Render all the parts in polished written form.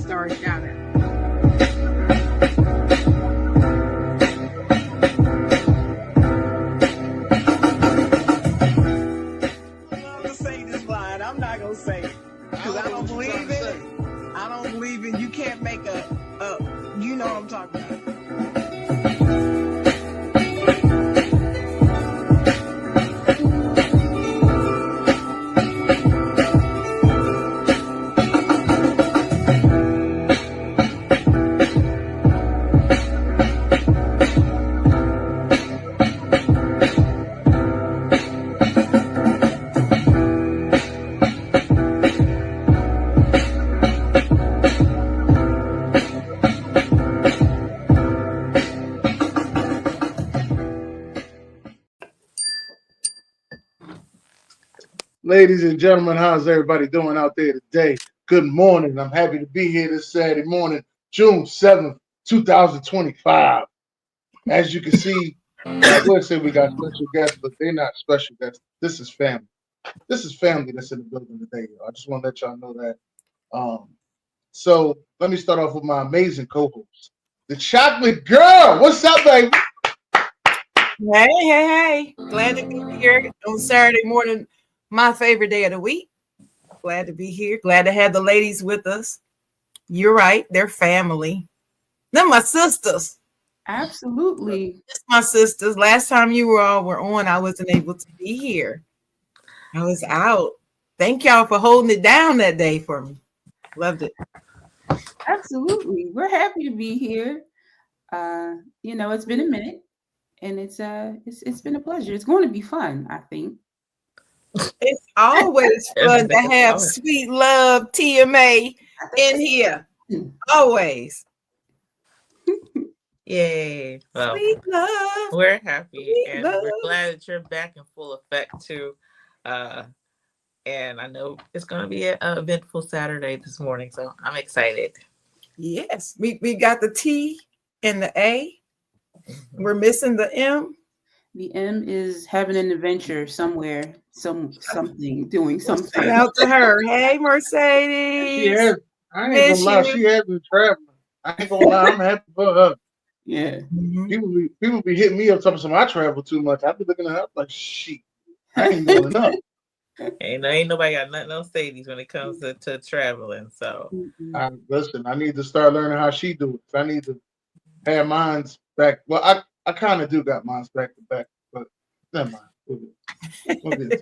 star shout out. I'm not gonna say it because I don't believe in it. I don't believe in. You can't make a. You know what I'm talking about. Ladies and gentlemen, how's everybody doing out there today? Good morning. I'm happy to be here this Saturday morning, June 7th, 2025. As you can see, I would say we got special guests, but they're not special guests. This is family. This is family that's in the building today. I just want to let y'all know that. So let me start off with my amazing co-host, the Chocolate Girl. What's up, baby? Hey. Glad to be here on Saturday morning. My favorite day of the week. Glad to be here. Glad to have the ladies with us. You're right. They're family. They're my sisters. Absolutely. It's my sisters. Last time you all were on, I wasn't able to be here. I was out. Thank y'all for holding it down that day for me. Loved it. Absolutely. We're happy to be here. It's been a minute and it's been a pleasure. It's going to be fun, I think. It's always fun to have Sweetlove TMA in here. Always. Yay. Well, Sweetlove. we're happy and we're glad that you're back in full effect too. And I know it's going to be an eventful Saturday this morning, so I'm excited. Yes. We got the T and the A. We're missing the M. The M is having an adventure somewhere, doing something. Out to her. Hey, Mercedes. Yeah, I ain't gonna lie. She has been traveling. I ain't gonna lie. I'm happy for her. Yeah. People be hitting me up talking about I travel too much. I be looking at her like, shit, I ain't doing enough. Ain't nobody got nothing on Sadie's when it comes to traveling. So listen, I need to start learning how she do it. I need to have mine's back. Well, I kind of do got mine's back to back, but never mind. We'll get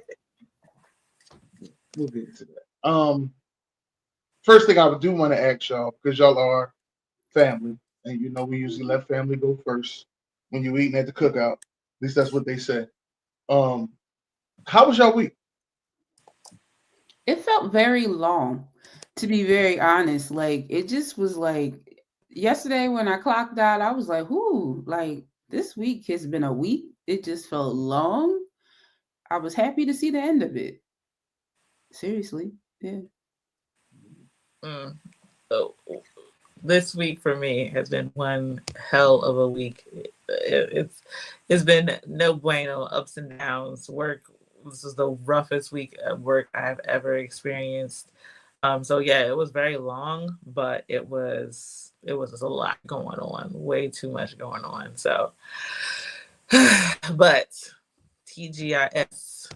into that. First thing I do want to ask y'all, because y'all are family, and you know we usually let family go first when you're eating at the cookout. At least that's what they say. How was y'all week? It felt very long, to be very honest. Like, it just was like yesterday when I clocked out, I was like, "Ooh, like this week has been a week." It just felt long. I was happy to see the end of it. Seriously, yeah. So this week for me has been one hell of a week. It's been no bueno, ups and downs. Work. This is the roughest week of work I've ever experienced. So yeah, it was very long, but it was just a lot going on, way too much going on. So, but TGIS,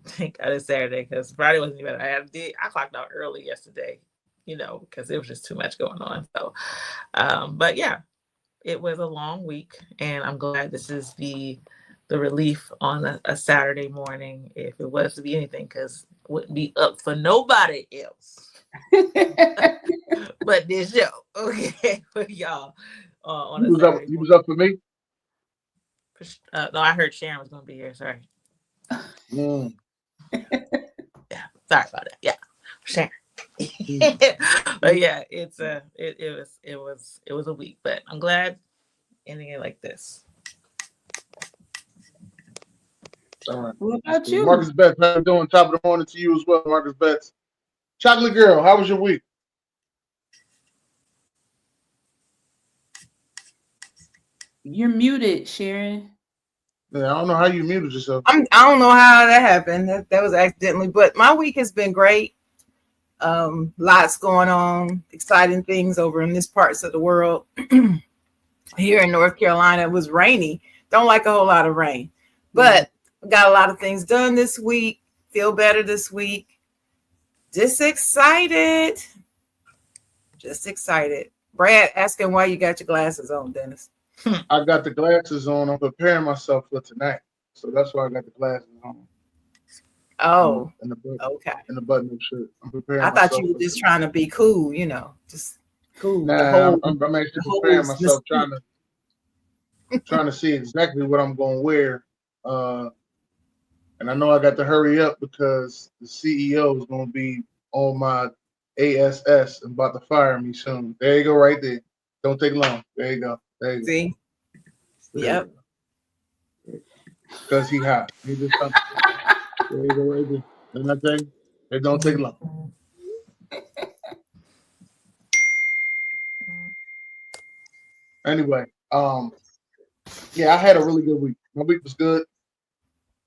thank God it's Saturday because Friday wasn't even. I clocked out early yesterday, because it was just too much going on. So, but yeah, it was a long week, and I'm glad this is the relief on a Saturday morning, if it was to be anything, because it wouldn't be up for nobody else but this show. Okay, for y'all on a Saturday morning. You was up for me? No, I heard Sharon was going to be here. Sorry. Yeah, sorry about that. Yeah, Sharon. But yeah, it was a week, but I'm glad ending it like this. All right. What about you? Marcus Betts, how you doing? Top of the morning to you as well, Marcus Betts. Chocolate Girl, how was your week? You're muted, Sharon. Yeah, I don't know how you muted yourself. I don't know how that happened. That was accidentally, but my week has been great. Lots going on, exciting things over in this parts of the world. Here in North Carolina, it was rainy. Don't like a whole lot of rain, but got a lot of things done this week. Feel better this week. Just excited. Just excited. Brad asking why you got your glasses on, Dennis. I got the glasses on. I'm preparing myself for tonight, so that's why I got the glasses on. Oh, and the okay. and the button-up shirt. I'm preparing. I thought myself you were for just tonight. trying to be cool, just cool. Nah, I'm actually preparing myself, trying to see exactly what I'm going to wear. And I know I got to hurry up because the CEO is going to be on my ASS and about to fire me soon. There you go, right there. Don't take long. There you go. There you go. See? Yep. Because he hot. He just there you go, right there. And I think it don't take long. Anyway, yeah, I had a really good week. My week was good.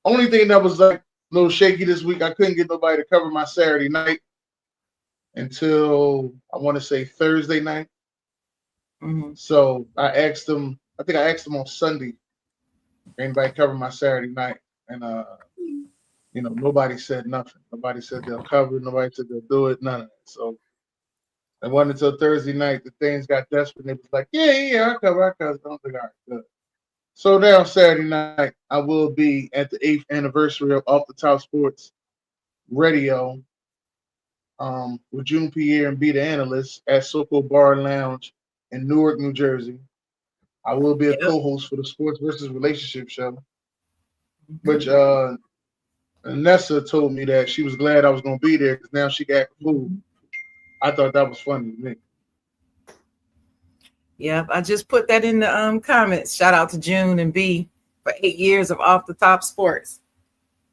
Only thing that was like a little shaky this week, I couldn't get nobody to cover my Saturday night until I want to say Thursday night. Mm-hmm. So I asked them. I think I asked them on Sunday. Anybody cover my Saturday night? And nobody said nothing. Nobody said they'll cover. Nobody said they'll do it. None of it. So it wasn't until Thursday night that things got desperate. They was like, yeah, I cover. I don't think all right, good. So now Saturday night, I will be at the 8th anniversary of Off the Top Sports Radio with June Pierre and Be the Analyst at Soko Bar and Lounge in Newark, New Jersey. I will be a co-host for the Sports versus Relationship show, which Nessa told me that she was glad I was going to be there because now she got food. I thought that was funny to me. Yep, I just put that in the comments. Shout out to June and B for 8 years of Off the Top Sports.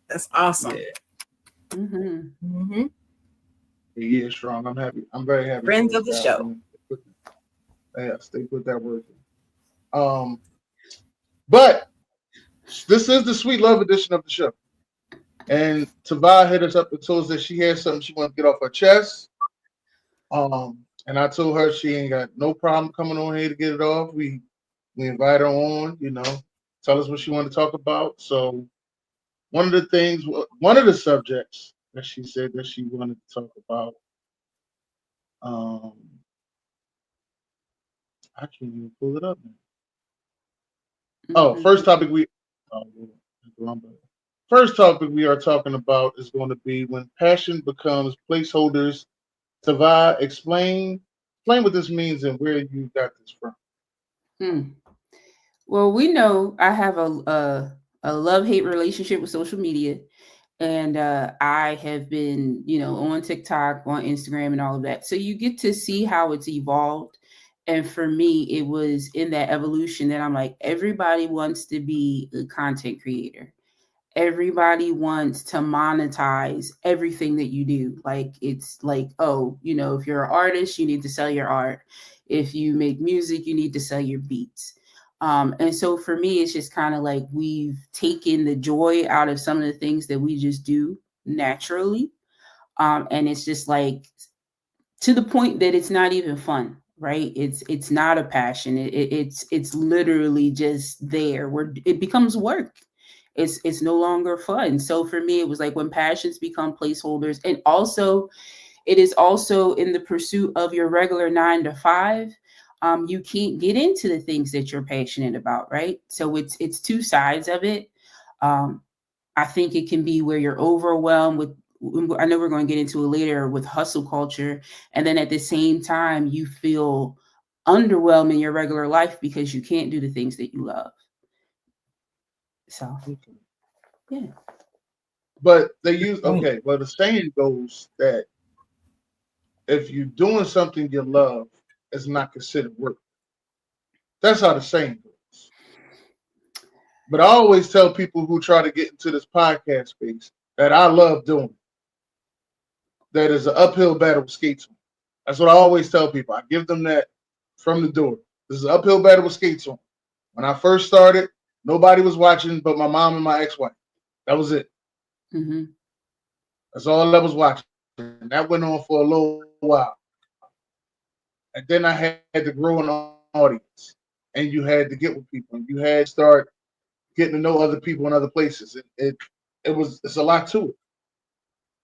That's awesome. Yeah. Mm-hmm. 8 years strong. I'm happy. I'm very happy. Friends of the show. Yes, they put that work in. But this is the Sweetlove edition of the show. And Tava hit us up and told us that she has something she wants to get off her chest. And I told her she ain't got no problem coming on here to get it off. We invite her on, tell us what she wanted to talk about. So one of the subjects that she said that she wanted to talk about, I can't even pull it up now. First topic we are talking about is going to be when passion becomes placeholders. Tava, explain what this means and where you got this from. Well, we know I have a love-hate relationship with social media, and I have been, on TikTok, on Instagram, and all of that. So you get to see how it's evolved. And for me, it was in that evolution that I'm like, everybody wants to be a content creator. Everybody wants to monetize everything that you do. Like, it's like, if you're an artist, you need to sell your art. If you make music, you need to sell your beats. And so for me, it's just kind of like we've taken the joy out of some of the things that we just do naturally. And it's just like to the point that it's not even fun, right? It's not a passion. It's literally just there where it becomes work. It's no longer fun. So for me, it was like when passions become placeholders, and also it is also in the pursuit of your regular 9 to 5. You can't get into the things that you're passionate about, right? So it's two sides of it. I think it can be where you're overwhelmed with, I know we're going to get into it later, with hustle culture. And then at the same time, you feel underwhelmed in your regular life because you can't do the things that you love. So, yeah. But they use, well, the saying goes that if you're doing something you love, it's not considered work. That's how the saying goes. But I always tell people who try to get into this podcast space that I love doing. That is an uphill battle with skates on. That's what I always tell people. I give them that from the door. This is an uphill battle with skates on. When I first started, nobody was watching but my mom and my ex-wife. That was it. Mm-hmm. That's all that was watching. and that went on for a little while. And then I had to grow an audience, and you had to get with people, and you had to start getting to know other people in other places. It's a lot to it,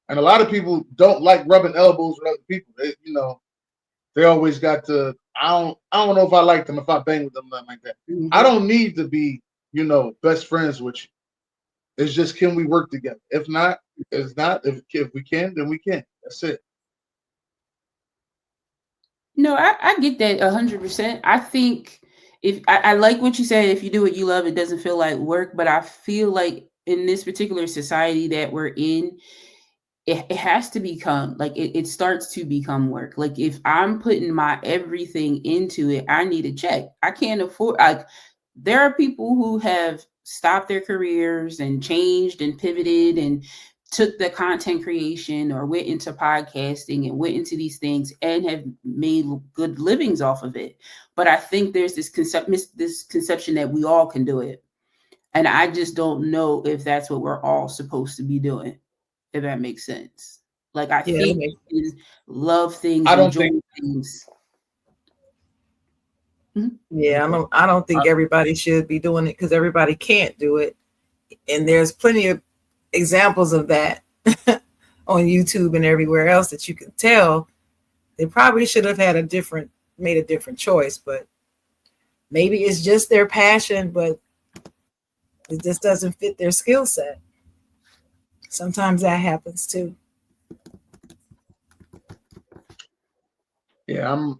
and a lot of people don't like rubbing elbows with other people. They always got to. I don't know if I like them if I bang with them, nothing like that. I don't need to be best friends with you. It's just, can we work together? If not, it's not. If we can, then we can. That's it. No, I get that 100%. I think if I like what you said, if you do what you love, it doesn't feel like work. But I feel like in this particular society that we're in, it has to become like it starts to become work. Like if I'm putting my everything into it, I need a check. I can't afford, like, there are people who have stopped their careers and changed and pivoted and took the content creation or went into podcasting and went into these things and have made good livings off of it. But I think there's this conception that we all can do it. And I just don't know if that's what we're all supposed to be doing, if that makes sense. Like, I Yeah, think you can love things, I don't enjoy think. things. yeah. I don't think everybody should be doing it because everybody can't do it, and there's plenty of examples of that on YouTube and everywhere else that you can tell. They probably should have made a different choice, but maybe it's just their passion, but it just doesn't fit their skill set. Sometimes that happens too. Yeah,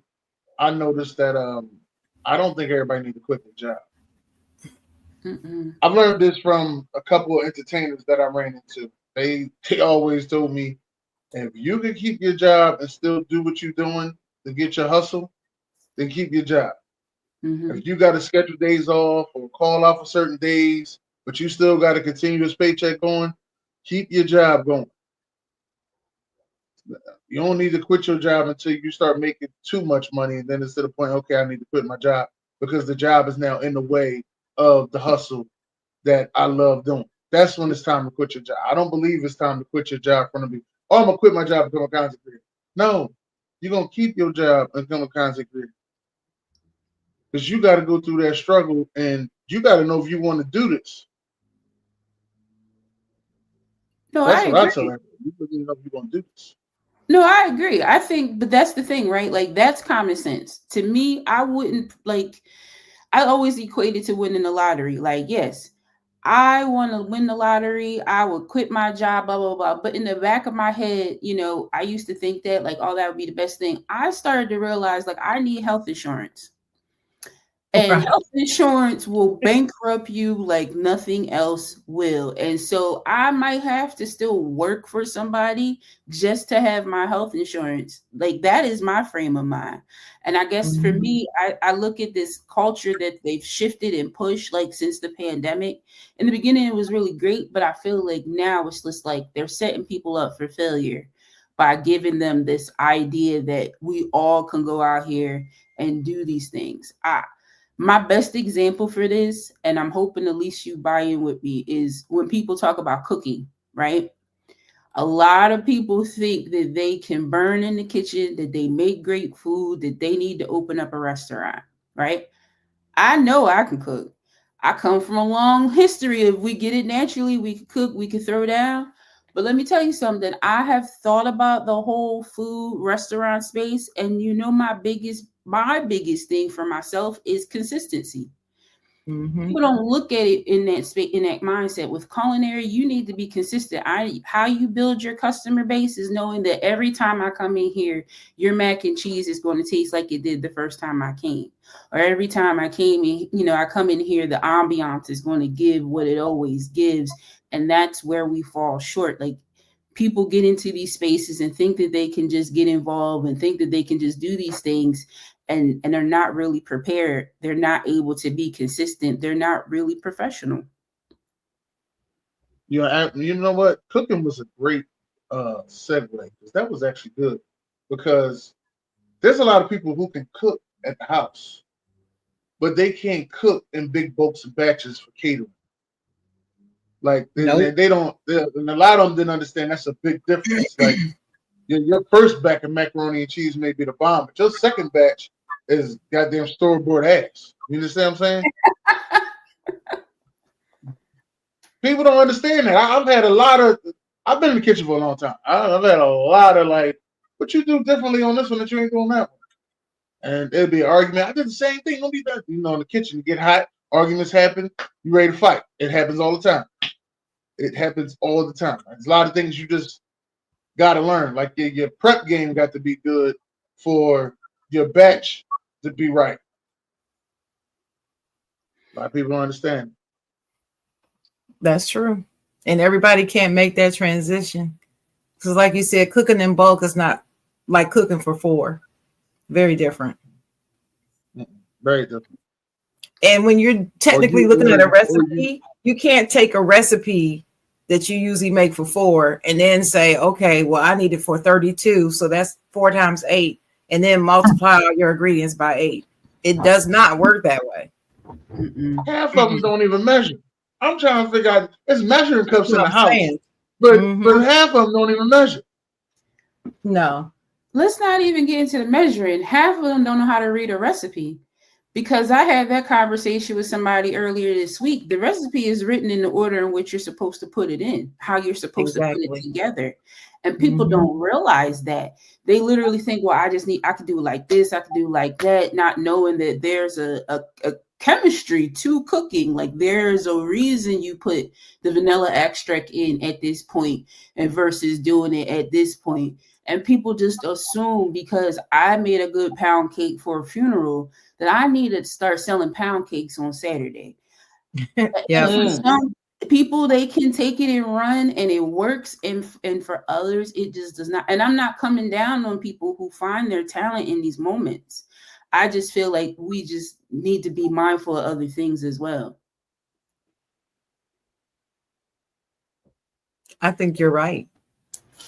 I noticed that I don't think everybody need to quit their job. I've learned this from a couple of entertainers that I ran into. They always told me, if you can keep your job and still do what you're doing to get your hustle, then keep your job. If you got to schedule days off or call off for certain days, but you still got a continuous paycheck going, keep your job going. You don't need to quit your job until you start making too much money, and then it's to the point, okay, I need to quit my job because the job is now in the way of the hustle that I love doing. That's when it's time to quit your job. I don't believe it's time to quit your job from the oh, I'm gonna quit my job and become a content creator. No, you're gonna keep your job and become a content creator. Because you got to go through that struggle, and you got to know if you want to do this. No, That's I what I agree. tell everybody. You really know if you want to do this. No, I agree. I think, but that's the thing, right? Like, that's common sense. To me, I wouldn't like, I always equated to winning the lottery. Like, yes, I want to win the lottery. I would quit my job, blah, blah, blah. But in the back of my head, I used to think that, like, oh, that would be the best thing. I started to realize, like, I need health insurance. And Right. health insurance will bankrupt you like nothing else will. And so I might have to still work for somebody just to have my health insurance. Like, that is my frame of mind. And I guess for me, I look at this culture that they've shifted and pushed, like, since the pandemic. In the beginning, it was really great, but I feel like now it's just like they're setting people up for failure by giving them this idea that we all can go out here and do these things. My best example for this, and I'm hoping at least you buy in with me, is when people talk about cooking, right? A lot of people think that they can burn in the kitchen, that they make great food, that they need to open up a restaurant, right? I know I can cook. I come from a long history of, we get it naturally, we can cook, we can throw down. But let me tell you something. I have thought about the whole food restaurant space, and my biggest thing for myself is consistency. People don't look at it in that space, in that mindset. With culinary, you need to be consistent. How you build your customer base is knowing that every time I come in here, your mac and cheese is going to taste like it did the first time I came. Or every time I came in, I come in here, the ambiance is going to give what it always gives. And that's where we fall short. Like, people get into these spaces and think that they can just get involved and think that they can just do these things, and they're not really prepared. They're not able to be consistent. They're not really professional. You know what? Cooking was a great segue, because that was actually good, because there's a lot of people who can cook at the house, but they can't cook in big bulks and batches for catering. Like, Nope. they don't, and a lot of them didn't understand that's a big difference. Like, Your first batch of macaroni and cheese may be the bomb, but your second batch is goddamn store-bought ass. You understand what I'm saying? People don't understand that. I've had a lot of. I've been in the kitchen for a long time. I've had a lot of like, what you do differently on this one that you ain't doing that one. And it'll be an argument. I did the same thing. Don't be done. You know, in the kitchen, you get hot, arguments happen, you ready to fight. It happens all the time. It happens all the time. There's a lot of things you just got to learn. Like your prep game got to be good for your batch to be right. A lot of people don't understand. That's true. And everybody can't make that transition. Because like you said, cooking in bulk is not like cooking for four. Very different. Very different. And when you're technically looking at a recipe, you can't take a recipe that you usually make for four and then say, okay, well, I need it for 32. So that's 4 times 8. And then multiply all your ingredients by 8. It does not work that way. Half of them don't even measure. I'm trying to figure out, there's measuring cups in the house, saying. but half of them don't even measure. No. Let's not even get into the measuring. Half of them don't know how to read a recipe. Because I had that conversation with somebody earlier this week. The recipe is written in the order in which you're supposed to put it in, how you're supposed to put it together. And people don't realize that. They literally think, well, I could do it like this, I could do it like that, not knowing that there's a chemistry to cooking. Like there's a reason you put the vanilla extract in at this point and versus doing it at this point. And people just assume because I made a good pound cake for a funeral that I need to start selling pound cakes on Saturday. Yeah. For some people, they can take it and run and it works. And for others, it just does not. And I'm not coming down on people who find their talent in these moments. I just feel like we just need to be mindful of other things as well. I think you're right.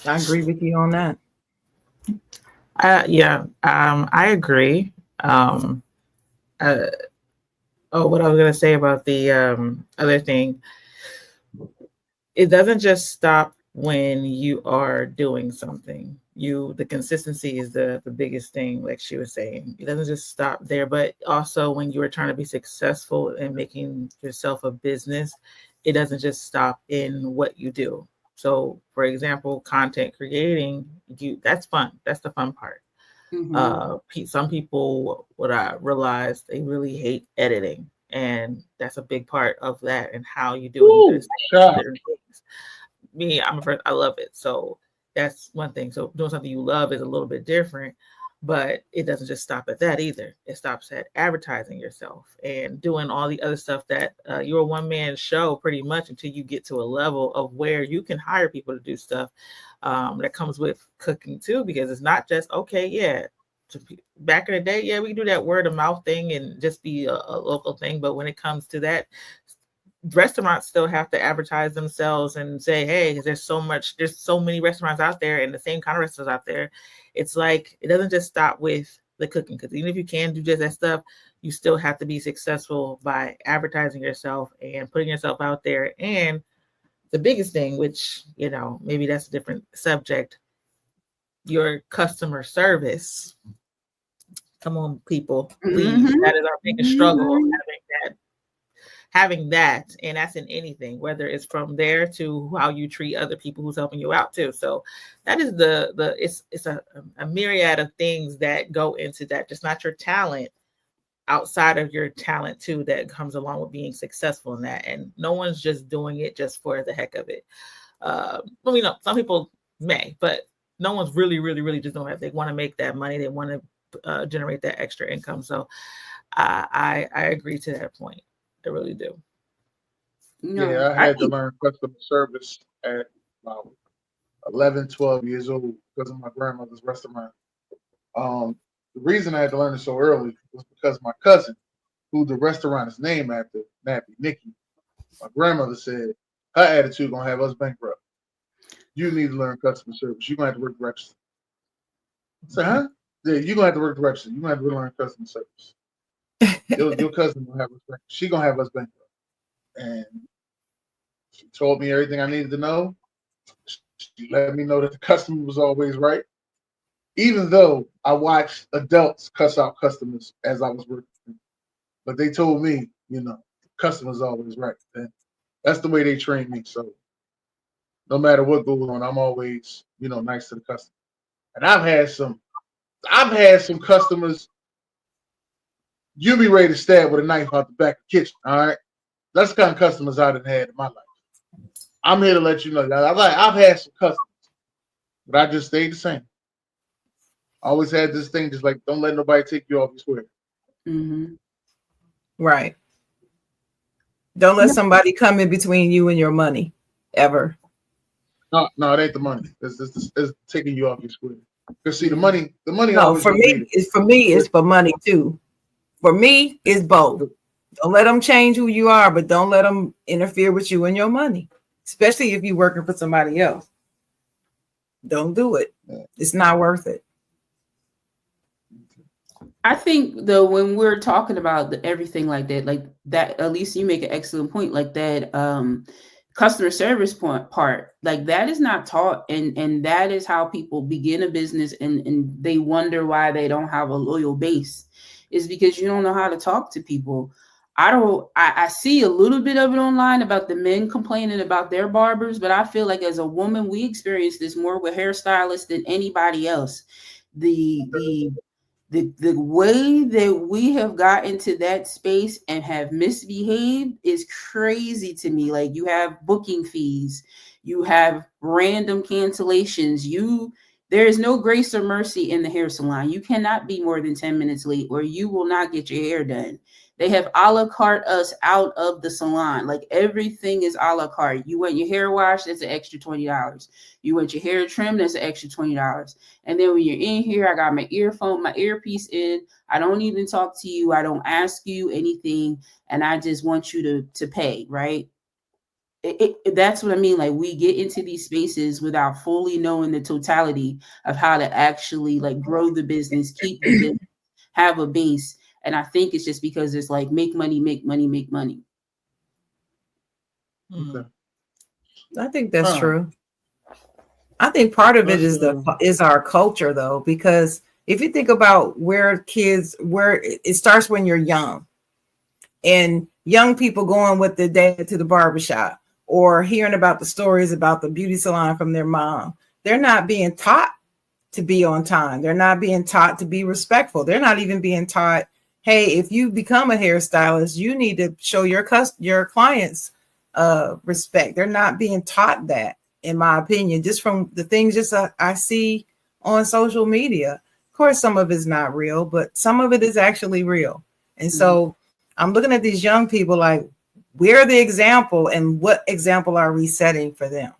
I agree with you on that. I agree. What I was going to say about the other thing, it doesn't just stop when you are doing something. The consistency is the biggest thing, like she was saying. It doesn't just stop there, but also when you are trying to be successful in making yourself a business, it doesn't just stop in what you do. So, for example, content creating, that's fun. That's the fun part. Some people, what I realized, they really hate editing, and that's a big part of that and how you do it. Me, I love it. So that's one thing. So doing something you love is a little bit different, but it doesn't just stop at that either. It stops at advertising yourself and doing all the other stuff that you're a one-man show pretty much until you get to a level of where you can hire people to do stuff. That comes with cooking too, because it's not just, back in the day, we do that word of mouth thing and just be a local thing. But when it comes to that, restaurants still have to advertise themselves and say, hey, there's so many restaurants out there and the same kind of restaurants out there. It's like, it doesn't just stop with the cooking, because even if you can do just that stuff, you still have to be successful by advertising yourself and putting yourself out there. And the biggest thing, which, maybe that's a different subject, your customer service. Come on, people, please. That is our biggest struggle, having that. And that's in anything, whether it's from there to how you treat other people who's helping you out too. So that is it's a myriad of things that go into that. Just not your talent, outside of your talent too, that comes along with being successful in that. And no one's just doing it just for the heck of it. Some people may, but no one's really, really, really just doing it. They want to make that money. They want to generate that extra income. So I agree to that point. I really do. I had to learn customer service at about 11, 12 years old because of my grandmother's restaurant. The reason I had to learn it so early was because my cousin, who the restaurant is named after, Nappy Nikki, my grandmother said, her attitude gonna have us bankrupt. You need to learn customer service. You're gonna have to work the register. I said, huh? Yeah, you're gonna have to work the register. You're gonna have to learn customer service. Your cousin gonna have us bankrupt. She gonna have us bankrupt. And she told me everything I needed to know. She let me know that the customer was always right, even though I watched adults cuss out customers as I was working. But they told me, customers always right. And that's the way they trained me. So no matter what goes on, I'm always, nice to the customer. And I've had some customers, you'll be ready to stab with a knife out the back of the kitchen. All right. That's the kind of customers I done had in my life. I'm here to let you know that I've had some customers, but I just stayed the same. I always had this thing, just like, don't let nobody take you off your square. Mm-hmm. Right. Don't let somebody come in between you and your money, ever. No, it ain't the money. It's taking you off your square. Because see, the money No, always for gonna be me, there. it's for money too. For me, it's both. Don't let them change who you are, but don't let them interfere with you and your money, especially if you're working for somebody else. Don't do it. It's not worth it. I think though, when we're talking about everything like that, at least you make an excellent point, like that customer service part, like that is not taught, and that is how people begin a business, and they wonder why they don't have a loyal base, is because you don't know how to talk to people. I see a little bit of it online about the men complaining about their barbers, but I feel like as a woman, we experience this more with hairstylists than anybody else. The way that we have gotten to that space and have misbehaved is crazy to me. Like, you have booking fees, you have random cancellations, there is no grace or mercy in the hair salon. You cannot be more than 10 minutes late or you will not get your hair done. They have a la carte us out of the salon. Like, everything is a la carte. You want your hair washed, that's an extra $20. You want your hair trimmed, that's an extra $20. And then when you're in here, I got my earpiece in. I don't even talk to you. I don't ask you anything. And I just want you to pay, right? That's what I mean. Like, we get into these spaces without fully knowing the totality of how to actually like grow the business, keep the business, have a base. And I think it's just because it's like, make money, make money, make money. Okay. I think that's true. I think part of it is our culture, though, because if you think about where it starts when you're young, and young people going with their dad to the barbershop or hearing about the stories about the beauty salon from their mom. They're not being taught to be on time. They're not being taught to be respectful. They're not even being taught, hey, if you become a hairstylist, you need to show your clients respect. They're not being taught that, in my opinion, just from the things I see on social media. Of course, some of it's not real, but some of it is actually real. And so I'm looking at these young people like, we're the example, and what example are we setting for them?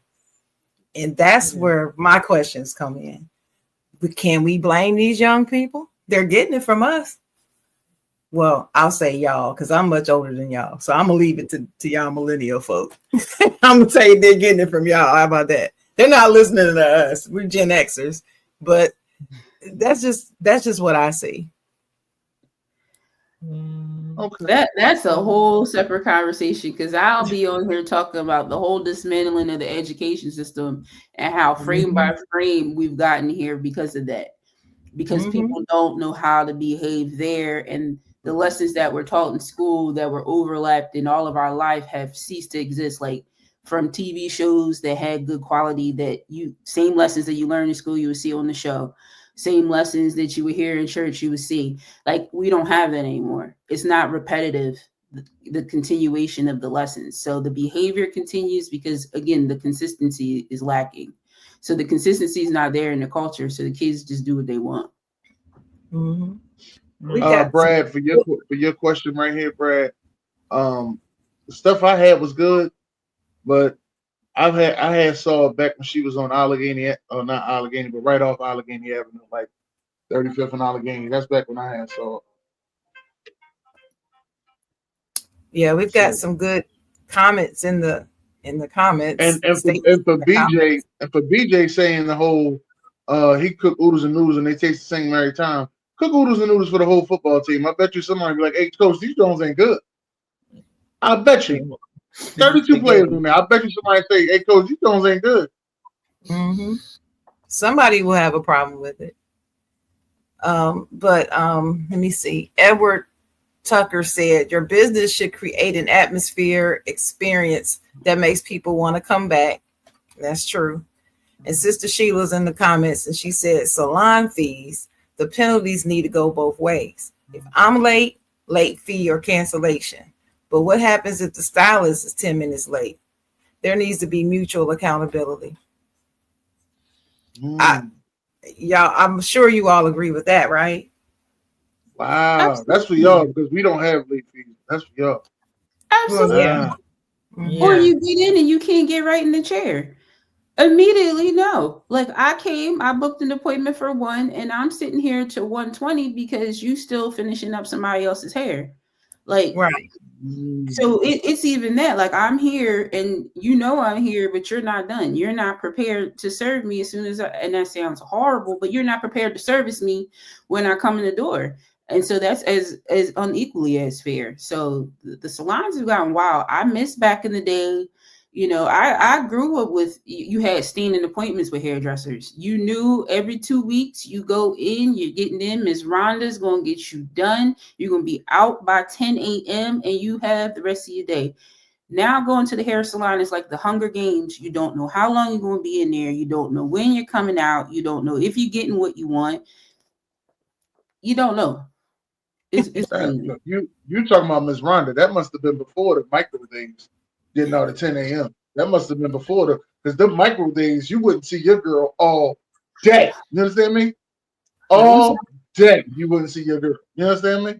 And that's where my questions come in. Can we blame these young people? They're getting it from us. Well, I'll say y'all, because I'm much older than y'all. So I'm going to leave it to y'all millennial folk. I'm going to tell you they're getting it from y'all. How about that? They're not listening to us. We're Gen Xers. But that's just what I see. Okay. That's a whole separate conversation, because I'll be on here talking about the whole dismantling of the education system and how frame by frame we've gotten here because of that. Because people don't know how to behave there, and the lessons that were taught in school that were overlapped in all of our life have ceased to exist. Like, from TV shows that had good quality, same lessons that you learn in school, you would see on the show. Same lessons that you would hear in church, you would see. Like, we don't have that anymore. It's not repetitive, the continuation of the lessons. So the behavior continues because, again, the consistency is lacking. So the consistency is not there in the culture. So the kids just do what they want. Brad, for your question right here, Brad, the stuff I had was good, but I had saw it back when she was on Allegheny, or not Allegheny, but right off Allegheny Avenue, like 35th and Allegheny. That's back when I had saw it. Yeah, we've got some good comments in the comments. And for BJ saying the whole he cooked oodles and noodles and they taste the same every time. Cook oodles and noodles for the whole football team. I bet you somebody be like, hey, coach, these Jones ain't good. I bet you. 32 players in there. I bet you somebody say, hey, coach, these Jones ain't good. Mm-hmm. Somebody will have a problem with it. But let me see. Edward Tucker said, your business should create an atmosphere experience that makes people want to come back. That's true. And Sister Sheila's in the comments and she said, salon fees, the penalties need to go both ways. If I'm late, late fee or cancellation. But what happens if the stylist is 10 minutes late? There needs to be mutual accountability. I'm sure you all agree with that, right? Wow, Absolutely. that's for y'all because we don't have late fees. That's for y'all. Absolutely. Yeah. Or you get in and you can't get right in the chair. Immediately, no. Like I booked an appointment for 1 and I'm sitting here to 1:20 because you still finishing up somebody else's hair. Like, right. So it's even that. Like I'm here and you know I'm here, but you're not done. You're not prepared to serve me as soon as and that sounds horrible, but you're not prepared to service me when I come in the door. And so that's as unequally as fair. So the salons have gotten wild. I miss back in the day. You know, I grew up with, you had standing appointments with hairdressers. You knew every 2 weeks you go in, you're getting in, Miss Rhonda's going to get you done. You're going to be out by 10 a.m. and you have the rest of your day. Now going to the hair salon is like the Hunger Games. You don't know how long you're going to be in there. You don't know when you're coming out. You don't know if you're getting what you want. You don't know. It's you talking about Miss Rhonda. That must have been before the micro days getting out at 10 a.m. That must have been before because the micro days, you wouldn't see your girl all day. You understand me? All day you wouldn't see your girl. You understand me?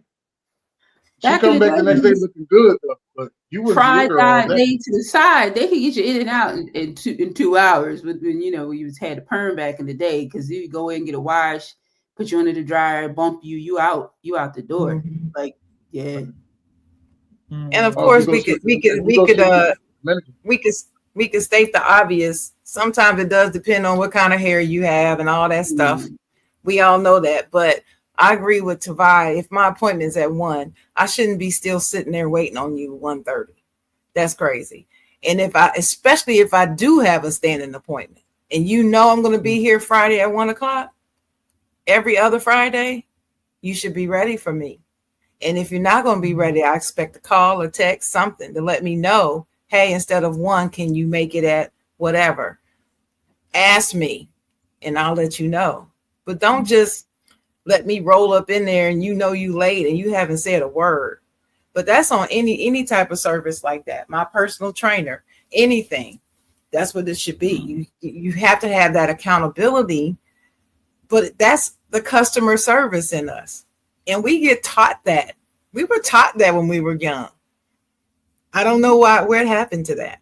She come back the next day looking good though, but you wouldn't see your girl all day. To the side, they could get you in and out in 2 hours. But when you had a perm back in the day, because you go in and get a wash, put you under the dryer, bump you out the door. Mm-hmm. Like, yeah. And of course we could state the obvious. Sometimes it does depend on what kind of hair you have and all that stuff. We all know that, but I agree with Tavai. If my appointment is at 1, I shouldn't be still sitting there waiting on you 1:30. That's crazy. And especially if I do have a standing appointment and I'm going to be here Friday at 1:00, every other Friday, you should be ready for me. And if you're not going to be ready, I expect a call or text, something to let me know, hey, instead of 1, can you make it at whatever? Ask me and I'll let you know. But don't just let me roll up in there and you late and you haven't said a word. But that's on any type of service like that. My personal trainer, anything. That's what it should be. You have to have that accountability, but that's the customer service in us. And we get taught that. We were taught that when we were young. I don't know where it happened to that.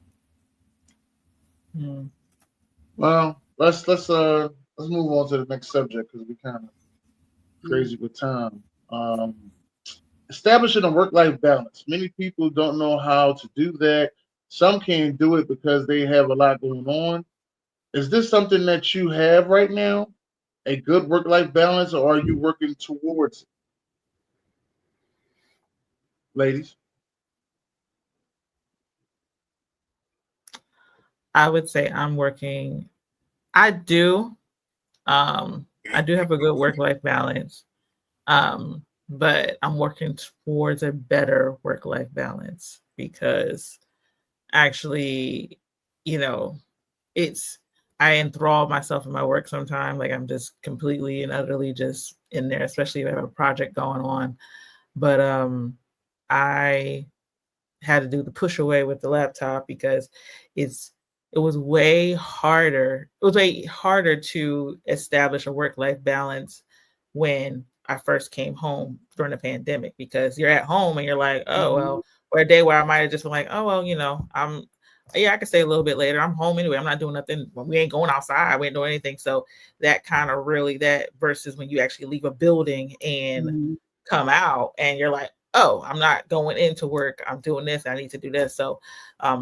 Well, let's move on to the next subject because we kind of crazy with time. Establishing a work-life balance. Many people don't know how to do that. Some can't do it because they have a lot going on. Is this something that you have right now? A good work-life balance, or are you working towards it? Ladies? I would say I'm working. I do have a good work-life balance. But I'm working towards a better work-life balance because actually, I enthrall myself in my work sometimes. Like I'm just completely and utterly just in there, especially if I have a project going on. But I had to do the push away with the laptop because it was way harder. It was way harder to establish a work-life balance when I first came home during the pandemic, because you're at home and you're like, oh, well, or a day where I might have just been like, oh, well, I can stay a little bit later. I'm home anyway. I'm not doing nothing. We ain't going outside. We ain't doing anything. So that kind of really versus when you actually leave a building and come out and you're like, oh, I'm not going into work. I'm doing this. I need to do this. So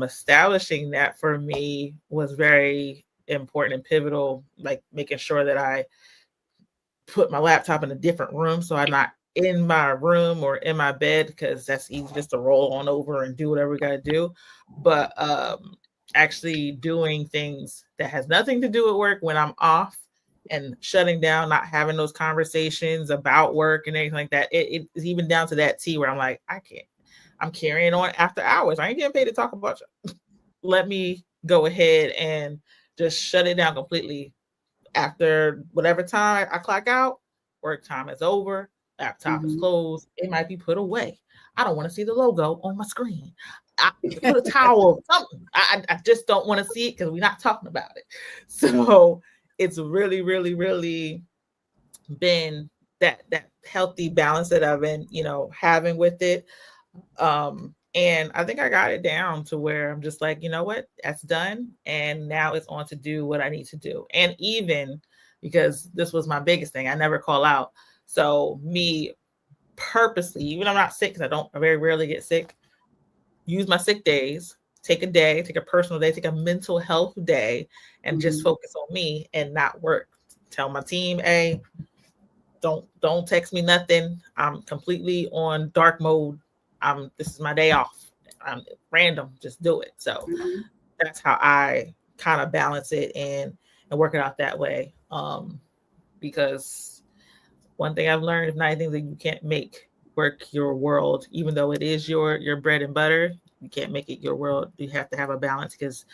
establishing that for me was very important and pivotal, like making sure that I put my laptop in a different room so I'm not in my room or in my bed, because that's easy just to roll on over and do whatever we got to do. But actually doing things that has nothing to do with work when I'm off and shutting down, not having those conversations about work and anything like that. It is even down to that T where I'm like, I can't. I'm carrying on after hours. I ain't getting paid to talk about you. Let me go ahead and just shut it down completely. After whatever time I clock out, work time is over, laptop is closed, it might be put away. I don't want to see the logo on my screen. I put a towel, something. I just don't want to see it because we're not talking about it. So it's really, really, really been that healthy balance that I've been, having with it. And I think I got it down to where I'm just like, you know what, that's done. And now it's on to do what I need to do. And even because this was my biggest thing, I never call out. So me purposely, even I'm not sick, because I very rarely get sick, use my sick days, take a personal day, take a mental health day, and just focus on me and not work. Tell my team, hey, don't text me nothing. I'm completely on dark mode. This is my day off. I'm random, just do it. So that's how I kind of balance it and work it out that way. Because one thing I've learned, if not anything, that you can't make work your world, even though it is your bread and butter, you can't make it your world. You have to have a balance because,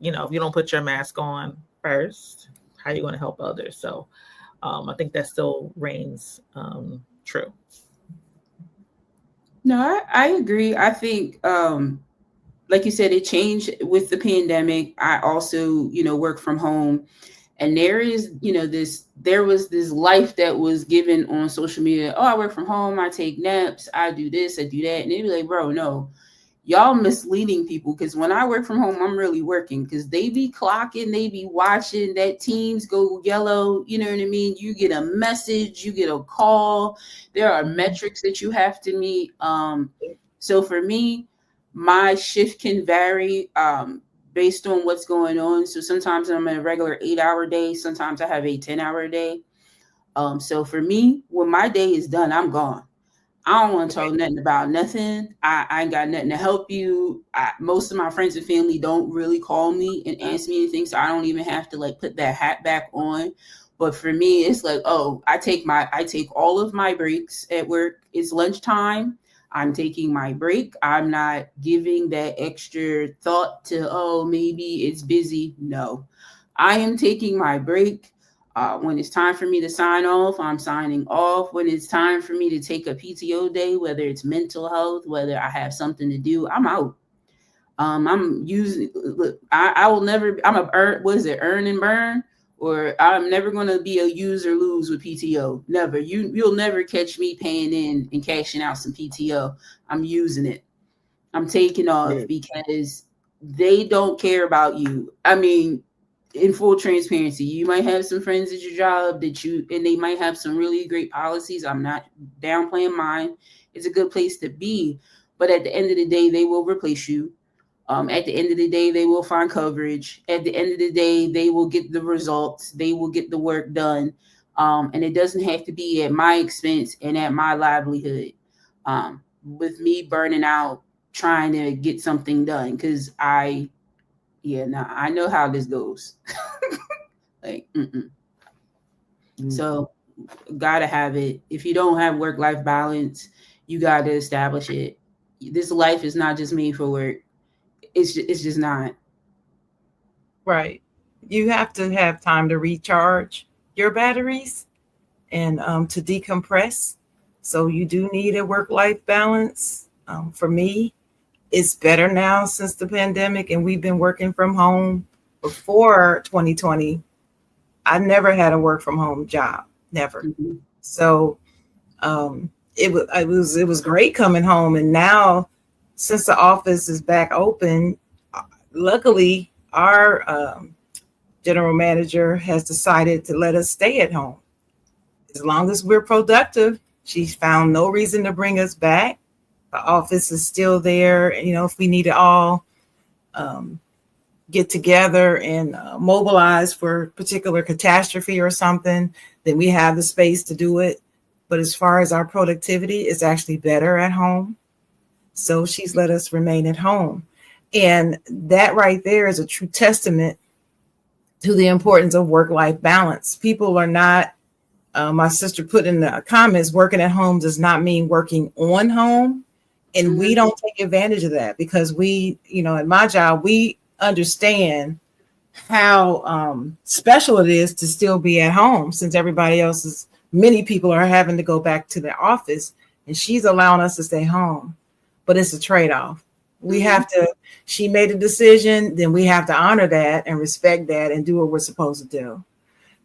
if you don't put your mask on first, how are you going to help others? So I think that still reigns true. No, I agree. I think, like you said, it changed with the pandemic. I also, work from home, and there was this life that was given on social media. Oh, I work from home. I take naps. I do this. I do that. And they'd be like, bro, no, y'all misleading people. Because when I work from home, I'm really working, because they be clocking, they be watching that teams go yellow. You know what I mean? You get a message, you get a call. There are metrics that you have to meet. So for me, my shift can vary based on what's going on. So sometimes I'm in a regular 8-hour day. Sometimes I have a 10-hour day. So for me, when my day is done, I'm gone. I don't want to talk nothing about nothing. I ain't got nothing to help you. Most of my friends and family don't really call me and ask me anything, so I don't even have to put that hat back on. But for me, it's like, oh, I take all of my breaks at work. It's lunchtime. I'm taking my break. I'm not giving that extra thought to, oh, maybe it's busy. No, I am taking my break. When it's time for me to sign off, I'm signing off. When it's time for me to take a PTO day, whether it's mental health, whether I have something to do, I'm out. I'm using, I will never, earn and burn? Or I'm never going to be a use or lose with PTO. Never. You'll never catch me paying in and cashing out some PTO. I'm using it. I'm taking off because they don't care about you. I mean, in full transparency, you might have some friends at your job and they might have some really great policies. I'm not downplaying mine. It's a good place to be. But at the end of the day, they will replace you. At the end of the day, they will find coverage. At the end of the day, they will get the results. They will get the work done. And it doesn't have to be at my expense and at my livelihood. With me burning out, trying to get something done, because I know how this goes. So gotta have it. If you don't have work-life balance, you gotta establish it. This life is not just made for work. It's just not. Right. You have to have time to recharge your batteries and to decompress. So you do need a work-life balance. For me, it's better now since the pandemic, and we've been working from home. Before 2020, I never had a work from home job, never. So it was great coming home. And now, since the office is back open, luckily our general manager has decided to let us stay at home. As long as we're productive, she's found no reason to bring us back. The office is still there. If we need to all get together and mobilize for a particular catastrophe or something, then we have the space to do it. But as far as our productivity, it's actually better at home. So she's let us remain at home. And that right there is a true testament to the importance of work-life balance. People are not, my sister put in the comments, working at home does not mean working on home. And we don't take advantage of that because we, at my job, we understand how special it is to still be at home since many people are having to go back to the office, and she's allowing us to stay home. But it's a trade-off. We have to, she made a decision, then we have to honor that and respect that and do what we're supposed to do.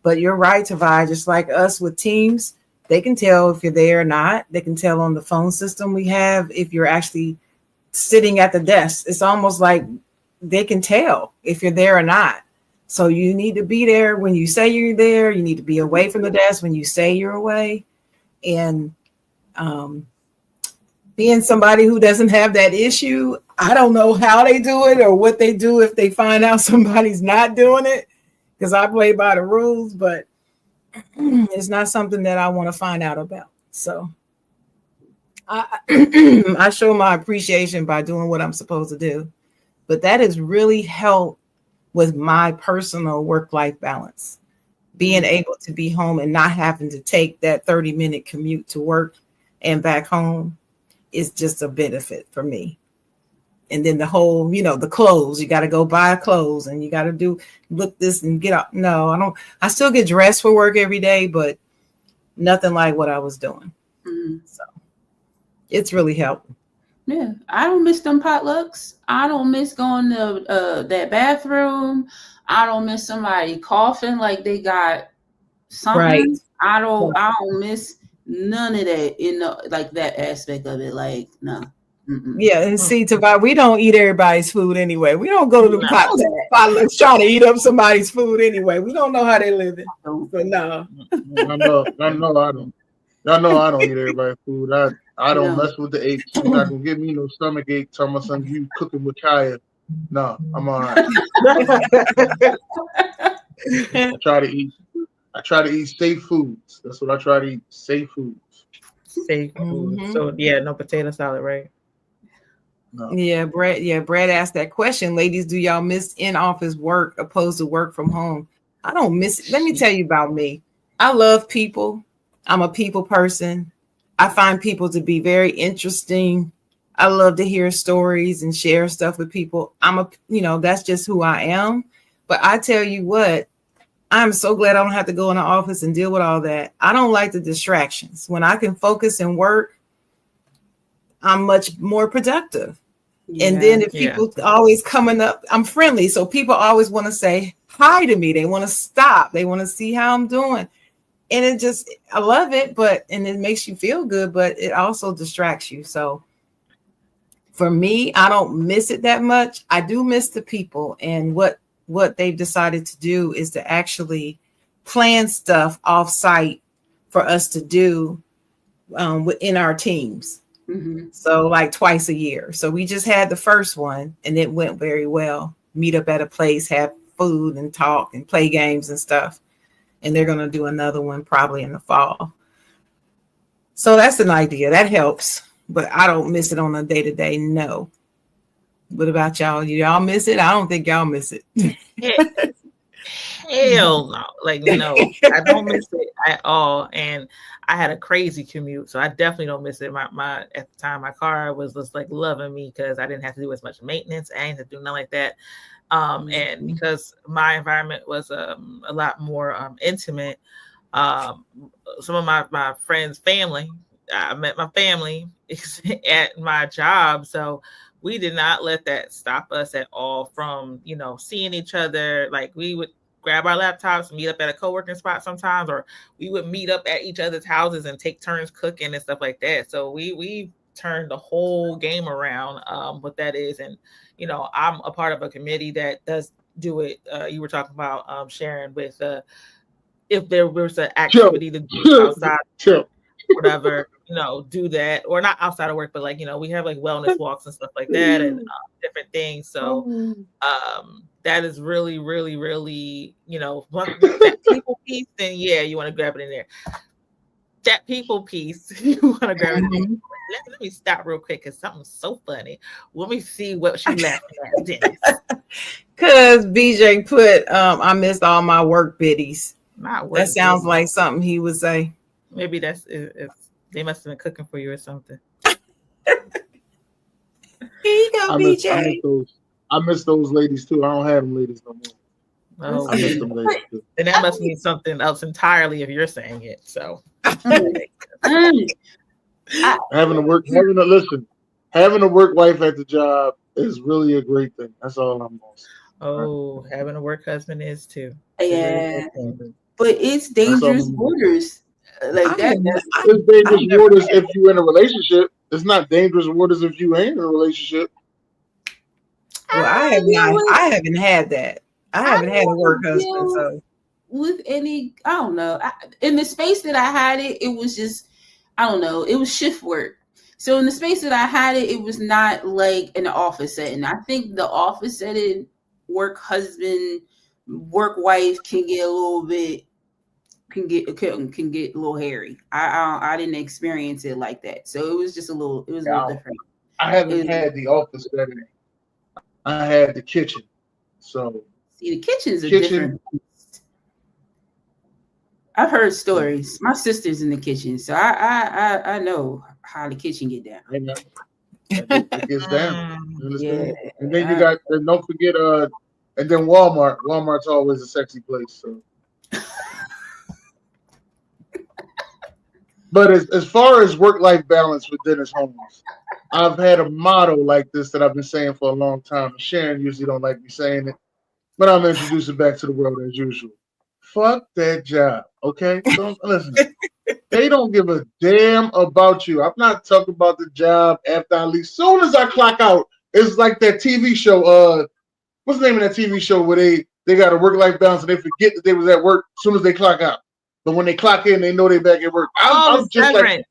But you're right, Tavai, just like us with Teams, they can tell if you're there or not. They can tell on the phone system we have if you're actually sitting at the desk. It's almost like they can tell if you're there or not. So you need to be there when you say you're there. You need to be away from the desk when you say you're away. And being somebody who doesn't have that issue, I don't know how they do it or what they do if they find out somebody's not doing it, because I play by the rules, but it's not something that I want to find out about. So I show my appreciation by doing what I'm supposed to do. But that has really helped with my personal work-life balance. Being able to be home and not having to take that 30-minute commute to work and back home is just a benefit for me. And then the whole, the clothes, you got to go buy clothes and you got to look this and get up. No, I still get dressed for work every day, but nothing like what I was doing. So it's really helped. Yeah, I don't miss them potlucks. I don't miss going to that bathroom. I don't miss somebody coughing like they got something. Right. I don't miss none of that in that aspect of it. Like, no. Yeah, and see, Tavai, we don't eat everybody's food anyway. We don't go to the potlucks trying to eat up somebody's food anyway. We don't know how they live it. But no. I know I don't. Y'all know I don't eat everybody's food. I don't mess with the apes. You're not gonna give me no stomach ache. Tell my son you cooking with Kaya. No, I'm all right. I try to eat safe foods. That's what I try to eat. Safe foods. Safe food. So no potato salad, right? No. Yeah, Brad asked that question. Ladies, do y'all miss in-office work opposed to work from home? I don't miss it. Let me tell you about me. I love people. I'm a people person. I find people to be very interesting. I love to hear stories and share stuff with people. That's just who I am. But I tell you what, I'm so glad I don't have to go in the office and deal with all that. I don't like the distractions. When I can focus and work, I'm much more productive. Yeah, and then if people always coming up, I'm friendly. So people always want to say hi to me. They want to stop. They want to see how I'm doing. And I love it, and it makes you feel good, but it also distracts you. So for me, I don't miss it that much. I do miss the people, and what they've decided to do is to actually plan stuff off site for us to do within our teams. So like twice a year. So we just had the first one and it went very well. Meet up at a place, have food and talk and play games and stuff. And they're going to do another one probably in the fall. So that's an idea. That helps. But I don't miss it on a day-to-day. No. What about y'all? Y'all miss it? I don't think y'all miss it. Hell no. No, I don't miss it at all. And I had a crazy commute, so I definitely don't miss it. My at the time, my car was just loving me because I didn't have to do as much maintenance. I didn't have to do nothing like that. And because my environment was a lot more intimate, some of my friends' family, I met my family at my job. So we did not let that stop us at all from, seeing each other. We would grab our laptops, meet up at a co-working spot sometimes, or we would meet up at each other's houses and take turns cooking and stuff like that. So we turned the whole game around, what that is. And, I'm a part of a committee that does do it. You were talking about Sharon with if there was an activity to do outside, whatever, do that, or not outside of work, but we have wellness walks and stuff like that and different things. So that is really, really, really, that people piece, then you want to grab it in there. that people piece. You want to grab it. Mhm. Let me stop real quick because something's so funny. Let me see what she laughing at, Dennis. Cause BJ put I missed all my work biddies. Not That work sounds biddies. like something he would say. Maybe that's it's they must have been cooking for you or something. Here you go, I miss BJ. those. I miss those ladies too. I don't have them ladies no more. Oh, I miss okay. them ladies too. Then that must mean something else entirely if you're saying it. So Mm. I, Having a work wife at the job is really a great thing. That's all I'm gonna say. oh, having a work husband is too. yeah, That's but it's all dangerous I'm gonna say. borders like that. It's I've dangerous never waters had if you're in a relationship. It's not dangerous waters if you ain't in a relationship. Well, I I have deal not. with I haven't had that. I I haven't had a work don't husband, deal so with any. I don't know. In the space that I had it, it was just I don't know. It was shift work. So in the space that I had it, it was not like an office setting. I think the office setting, work husband, work wife can get a little bit can get a little hairy. I didn't experience it like that, so it was just a little Yeah, different. I It haven't was, had the office setting. I had the kitchen. So see, the kitchen's a kitchen. different. I've heard stories. My sister's in the kitchen, so I know how the kitchen get down. You know, it gets down. You Yeah, understand? And then you got. And don't forget. And then Walmart. Walmart's always a sexy place. So. But as far as work-life balance with Dennis Holmes, I've had a motto like this that I've been saying for a long time. Sharon usually don't like me saying it, but I'm gonna introduce it back to the world as usual. Fuck that job, okay? Don't listen. They don't give a damn about you. I'm not talking about the job after I leave. Soon as I clock out, it's like that TV show. What's the name of that TV show where they got a work-life balance and they forget that they was at work as soon as they clock out. But when they clock in, they know they back at work. I'm just like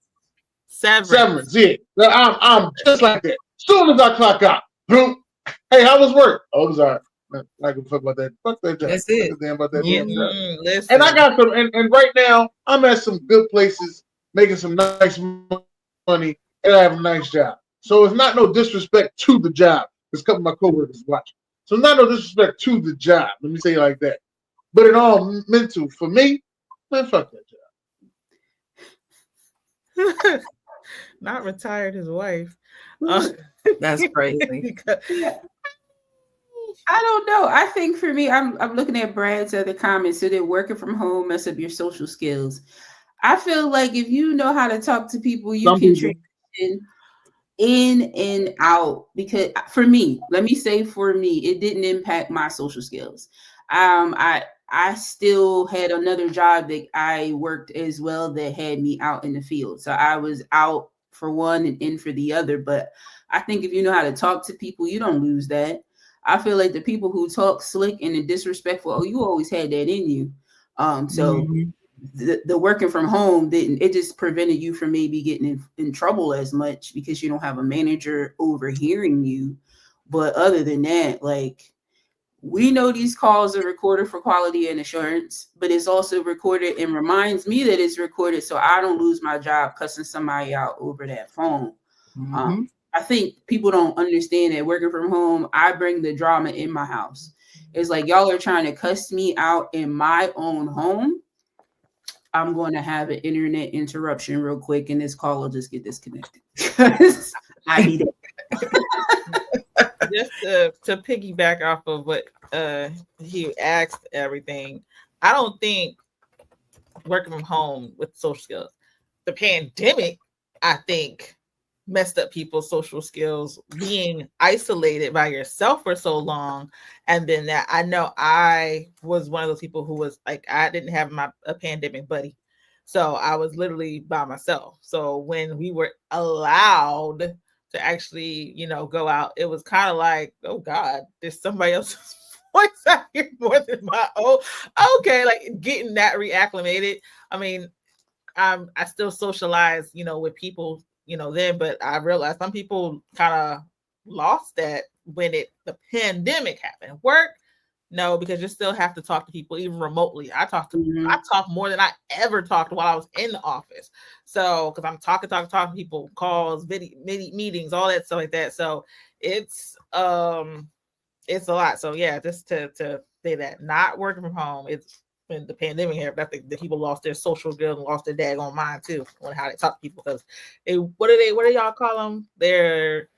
Severance, yeah. I'm just like that. Soon as I clock out, boom. Hey, how was work? Oh, it was all right. I give a fuck about that. Fuck that job. that's Fuck it. a damn about that yeah, damn job. listen. And I got some, and right now I'm at some good places, making some nice money, and I have a nice job. So it's not no disrespect to the job. There's a couple of my coworkers watching. So it's not no disrespect to the job. Let me say it like that. But it all mental for me, man, fuck that job. Not retired his wife. That's crazy. yeah. I don't know. I think for me, I'm looking at Brad's other comments. So that working from home mess up your social skills. I feel like if you know how to talk to people, you Some can people, transition in and out. Because for me, let me say for me, it didn't impact my social skills. I still had another job that I worked as well that had me out in the field. So I was out for one and in for the other. But I think if you know how to talk to people, you don't lose that. I feel like the people who talk slick and the disrespectful, oh, you always had that in you. So Mhm. the working from home didn't, it just prevented you from maybe getting in trouble as much because you don't have a manager overhearing you. But other than that, like we know these calls are recorded for quality and assurance, but it's also recorded and reminds me that it's recorded so I don't lose my job cussing somebody out over that phone. Mhm. I think people don't understand that working from home, I bring the drama in my house. It's like y'all are trying to cuss me out in my own home. I'm going to have an internet interruption real quick, and this call will just get disconnected. I need it. Just to piggyback off of what he asked everything, I don't think working from home with social skills, the pandemic, I think messed up people's social skills, being isolated by yourself for so long. And then that I know I was one of those people who was like, I didn't have a pandemic buddy. So I was literally by myself. So when we were allowed to actually, go out, it was kind of like, oh God, there's somebody else's voice out here more than my own. Okay, like getting that reacclimated. I mean, I still socialize, with people, then, but I realized some people kind of lost that when the pandemic happened. Work, No, because you still have to talk to people even remotely. I Mhm. talk more than I ever talked while I was in the office. So because I'm talking to people, calls, video meetings, all that stuff like that. So it's a lot. So yeah, just to say that not working from home, it's when the pandemic happened, I think the people lost their social skills and lost their daggone mind too on how they talk to people, because what do y'all call them? They're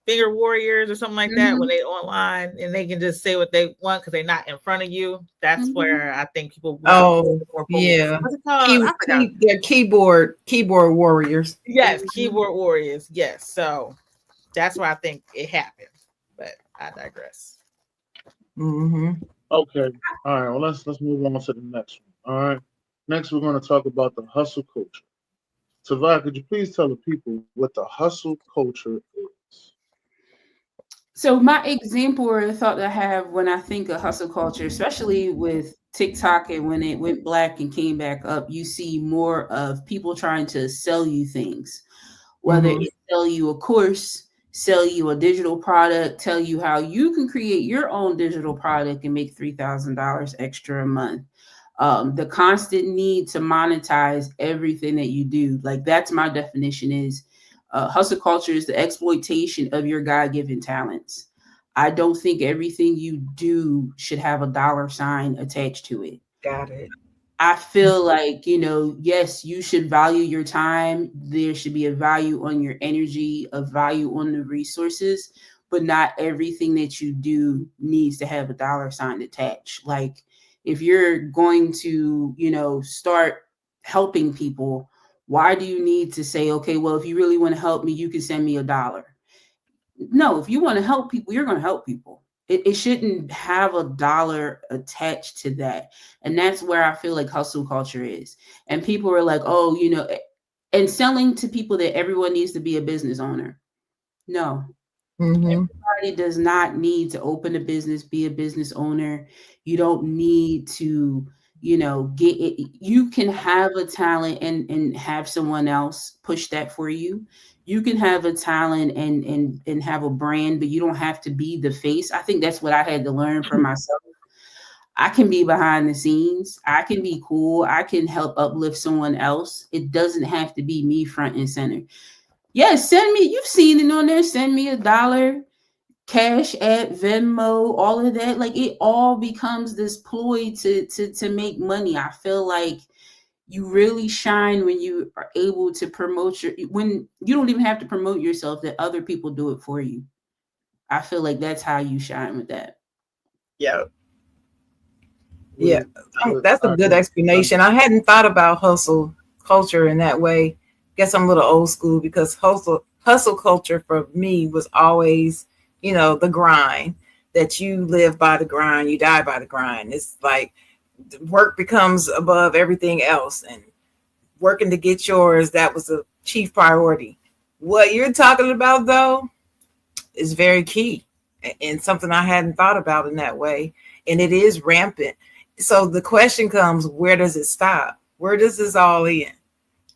finger warriors or something like that when they online and they can just say what they want because they're not in front of you. That's where I think people Oh, more yeah. what's it called? I forgot. They're keyboard warriors. Yes, keyboard warriors. Yes. So that's why I think it happened. But I digress. Mm-hmm. Okay. All right. Well, let's move on to the next one. All right. Next, we're going to talk about the hustle culture. Tavai, could you please tell the people what the hustle culture is? So my example or the thought that I have when I think of hustle culture, especially with TikTok and when it went black and came back up, you see more of people trying to sell you things, whether it sell you a course, sell you a digital product, tell you how you can create your own digital product and make $3,000 extra a month. The constant need to monetize everything that you do, like that's my definition is hustle culture is the exploitation of your God-given talents. I don't think everything you do should have a dollar sign attached to it. Got it. I feel like, yes, you should value your time. There should be a value on your energy, a value on the resources, but not everything that you do needs to have a dollar sign attached. Like if you're going to, start helping people, why do you need to say, okay, well, if you really want to help me, you can send me $1? No, if you want to help people, you're going to help people. It shouldn't have a dollar attached to that. And that's where I feel like hustle culture is. And people are like, oh, and selling to people that everyone needs to be a business owner. No, everybody does not need to open a business, be a business owner. You don't need to, get it. You can have a talent and have someone else push that for you. You can have a talent and have a brand, but you don't have to be the face. I think that's what I had to learn for myself. I can be behind the scenes. I can be cool. I can help uplift someone else. It doesn't have to be me front and center. Yes, send me, you've seen it on there, send me $1, Cash App, Venmo, all of that. Like it all becomes this ploy to make money. I feel like you really shine when you are able to promote when you don't even have to promote yourself, that other people do it for you. I feel like that's how you shine with that. Yeah. Yeah, that's a good explanation. I hadn't thought about hustle culture in that way. Guess I'm a little old school because hustle culture for me was always, the grind, that you live by the grind, you die by the grind. It's like work becomes above everything else, and working to get yours, that was a chief priority. What you're talking about though is very key and something I hadn't thought about in that way. And it is rampant. So the question comes, where does it stop? Where does this all end?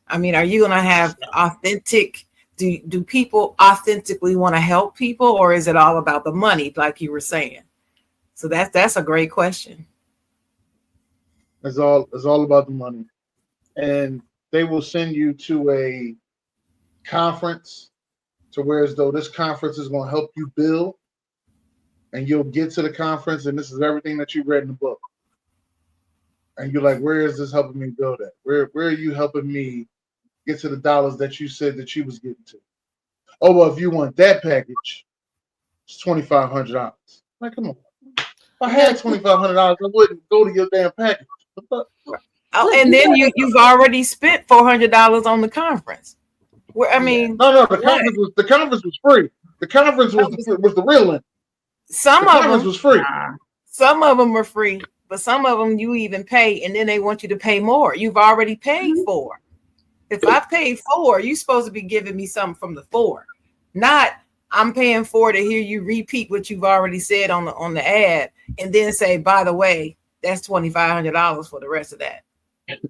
I mean, are you going to have authentic, do people authentically want to help people, or is it all about the money, like you were saying? So that's a great question. It's all about the money. And they will send you to a conference to where as though this conference is going to help you build, and you'll get to the conference and this is everything that you read in the book. And you're like, where is this helping me build at? Where are you helping me get to the dollars that you said that you was getting to? Oh, well, if you want that package, it's $2,500. Like, come on. If I had $2,500, I wouldn't go to your damn package. And then you've already spent $400 on the conference. Where I mean, no, the conference was free. The conference was the real one. Some the of conference them was free. Some of them were free, but some of them you even pay, and then they want you to pay more. You've already paid for. If I paid $4, you're supposed to be giving me something from the $4, not I'm paying $4 to hear you repeat what you've already said on the ad, and then say, by the way, that's $2,500 for the rest of that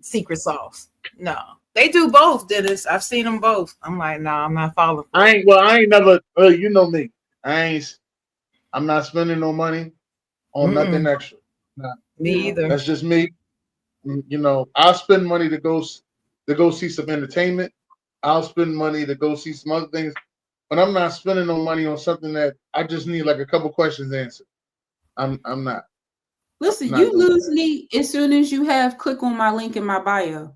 secret sauce. No, they do both, Dennis. I've seen them both. I'm like, no, I'm not following. I ain't never. You know me. I'm not spending no money on nothing extra. Nah, Me either. that's just me. You know, I'll spend money to go see some entertainment. I'll spend money to go see some other things, but I'm not spending no money on something that I just need like a couple questions answered. I'm not. I'm Listen, not you doing lose that. me as soon as you have click on my link in my bio.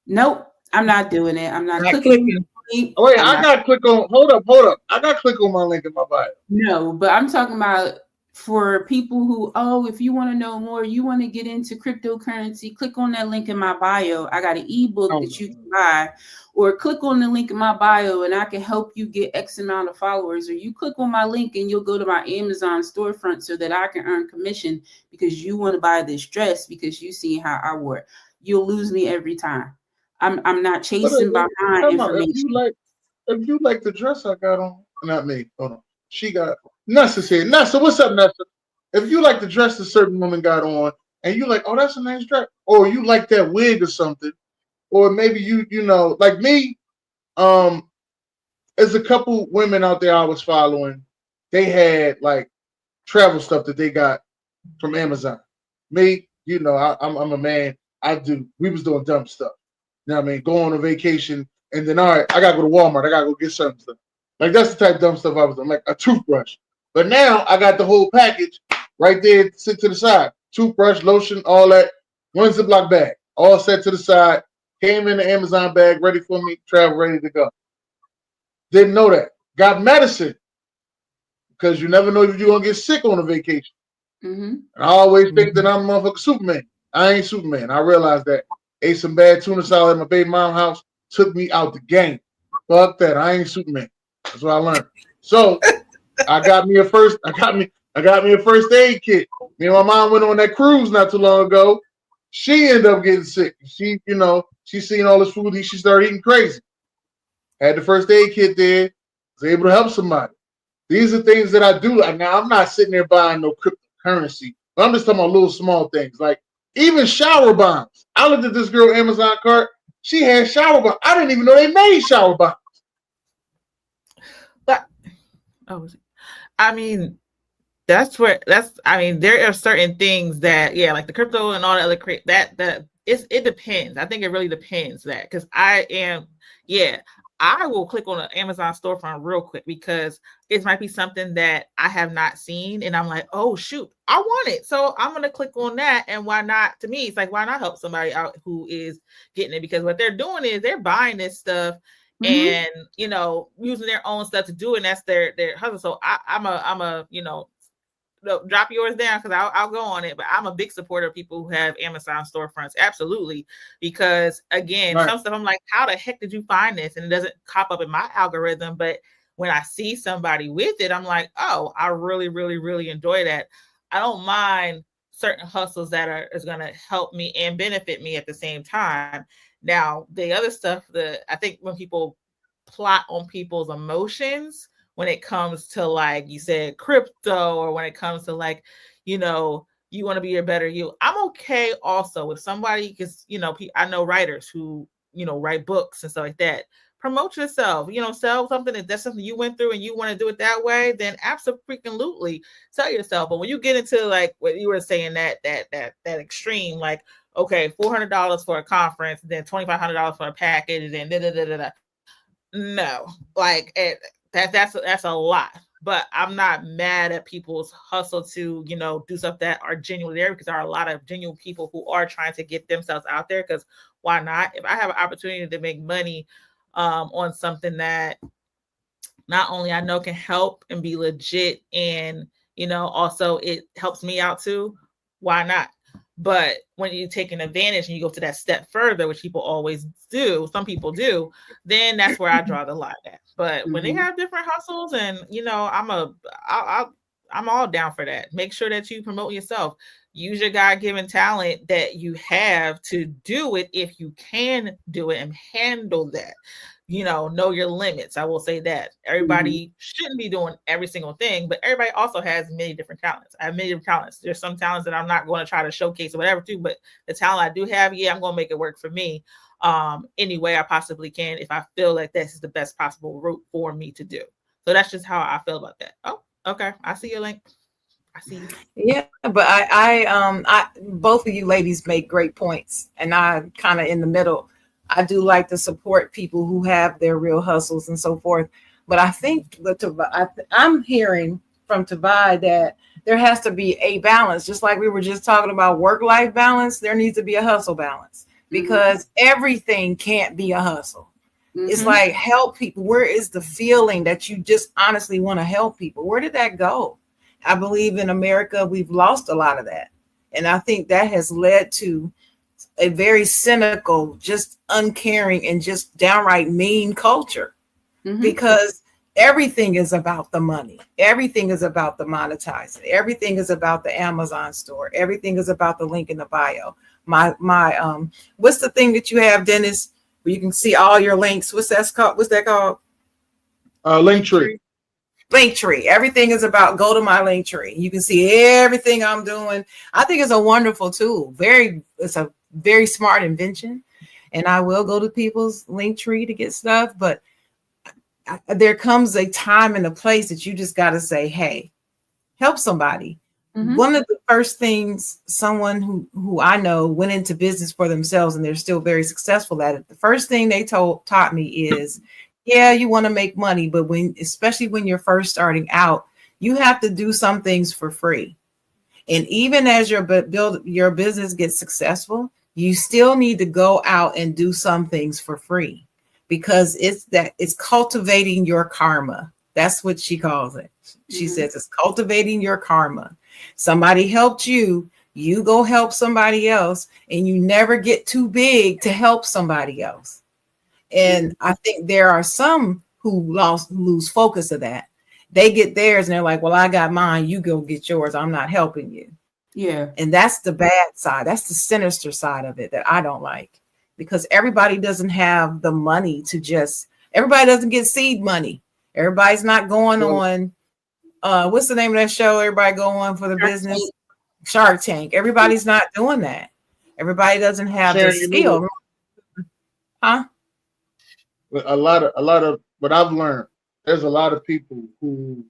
Nope, I'm not doing it. I'm not Not clicking on clicking. the link. Oh wait, I'm I not. got to click on. Hold up. I got to click on my link in my bio. No, but I'm talking about for people who, oh, if you want to know more, you want to get into cryptocurrency, click on that link in my bio. I got an ebook Oh, that you can buy, or click on the link in my bio and I can help you get X amount of followers. Or you click on my link and you'll go to my Amazon storefront so that I can earn commission because you want to buy this dress because you see how I wore it. You'll lose me every time. I'm not but chasing behind come on, information. if you like the dress I got on, not me. Hold on. She got Nessa's here. Nessa, what's up, Nessa? If you like the dress a certain woman got on, and you like, oh, that's a nice dress, or you like that wig or something, or maybe you know, like me, there's a couple women out there I was following. They had like travel stuff that they got from Amazon. Me, you know, I'm a man. We was doing dumb stuff. You know what I mean? Go on a vacation and then all right, I gotta go to Walmart. I gotta go get certain stuff. Like that's the type of dumb stuff I was doing, like a toothbrush. But now I got the whole package right there, sit to the side. Toothbrush, lotion, all that. One Ziploc bag, all set to the side. Came in the Amazon bag, ready for me, travel, ready to go. Didn't know that. Got medicine because you never know if you're gonna get sick on a vacation. Mm-hmm. And I always think that I'm motherfucking Superman. I ain't Superman. I realized that. Ate some bad tuna salad at my baby mom house. Took me out the game. Fuck that. I ain't Superman. That's what I learned. So I got me a first. I got me a first aid kit. Me and my mom went on that cruise not too long ago. She ended up getting sick. She, you know, she seen all this food. She started eating crazy. Had the first aid kit there. Was able to help somebody. These are things that I do. Like now, I'm not sitting there buying no cryptocurrency. But I'm just talking about little small things, like even shower bombs. I looked at this girl Amazon cart. She had shower bombs. I didn't even know they made shower bombs. But I mean, I mean, there are certain things that, yeah, like the crypto and all the other it depends. I think it really depends that because I will click on an Amazon storefront real quick because it might be something that I have not seen and I'm like, oh shoot, I want it. So I'm gonna click on that. And why not? To me, it's like, why not help somebody out who is getting it? Because what they're doing is they're buying this stuff and you know, using their own stuff to do it, and that's their hustle. So I'm a you know, drop yours down because I'll go on it. But I'm a big supporter of people who have Amazon storefronts. Absolutely. Because again, Right. some stuff I'm like, how the heck did you find this? And it doesn't pop up in my algorithm. But when I see somebody with it, I'm like, oh, I really, really, really enjoy that. I don't mind certain hustles that is going to help me and benefit me at the same time. Now, the other stuff that I think when people plot on people's emotions, when it comes to like you said crypto, or when it comes to like, you know, you want to be a better you, I'm okay also with somebody, because you know, I know writers who, you know, write books and stuff like that. Promote yourself, you know, sell something. If that's something you went through and you want to do it that way, then absolutely sell yourself. But when you get into like what you were saying, that extreme, like, okay, $400 for a conference, then $2,500 for a package, and then no, like that's a lot. But I'm not mad at people's hustle to, you know, do stuff that are genuinely there, because there are a lot of genuine people who are trying to get themselves out there. Because why not? If I have an opportunity to make money on something that not only I know can help and be legit, and you know, also it helps me out too, why not? But when you take an advantage and you go to that step further, which people always do, some people do, then that's where I draw the line at. But when they have different hustles, and you know, I'm all down for that. Make sure that you promote yourself. Use your God-given talent that you have to do it if you can do it and handle that. You know your limits. I will say that everybody shouldn't be doing every single thing, but everybody also has many different talents. I have many different talents. There's some talents that I'm not going to try to showcase or whatever too, but the talent I do have, I'm going to make it work for me any way I possibly can, if I feel like this is the best possible route for me to do. So that's just how I feel about that. Oh, okay. I see your link. I see you. Yeah, but I both of you ladies make great points, and I'm kind of in the middle. I do like to support people who have their real hustles and so forth, but I think I'm hearing from Tabai that there has to be a balance, just like we were just talking about work-life balance. There needs to be a hustle balance because everything can't be a hustle. It's like help people. Where is the feeling that you just honestly want to help people? Where did that go? I believe in America, we've lost a lot of that. And I think that has led to a very cynical, just uncaring, and just downright mean culture because everything is about the money. Everything is about the monetizing. Everything is about the Amazon store. Everything is about the link in the bio. What's the thing that you have, Dennis, where you can see all your links? What's that called? Linktree. Linktree. Everything is about go to my Linktree. You can see everything I'm doing. I think it's a wonderful tool. It's a very smart invention. And I will go to people's Linktree to get stuff, but there comes a time and a place that you just got to say, hey, help somebody. One of the first things someone who I know went into business for themselves and they're still very successful at it. The first thing they taught me is, yeah, you want to make money, but especially when you're first starting out, you have to do some things for free. And even as your business gets successful, you still need to go out and do some things for free because it's cultivating your karma. That's what she calls it. She says it's cultivating your karma. Somebody helped you, you go help somebody else, and you never get too big to help somebody else. And I think there are some who lose focus of that. They get theirs and they're like, well, I got mine. You go get yours. I'm not helping you. Yeah. And that's the bad side. That's the sinister side of it that I don't like because everybody doesn't have the money everybody doesn't get seed money. Everybody's not going on. What's the name of that show? Everybody go on for the business. Shark Tank. Everybody's not doing that. Everybody doesn't have the skill. Huh? A lot of what I've learned, there's a lot of people who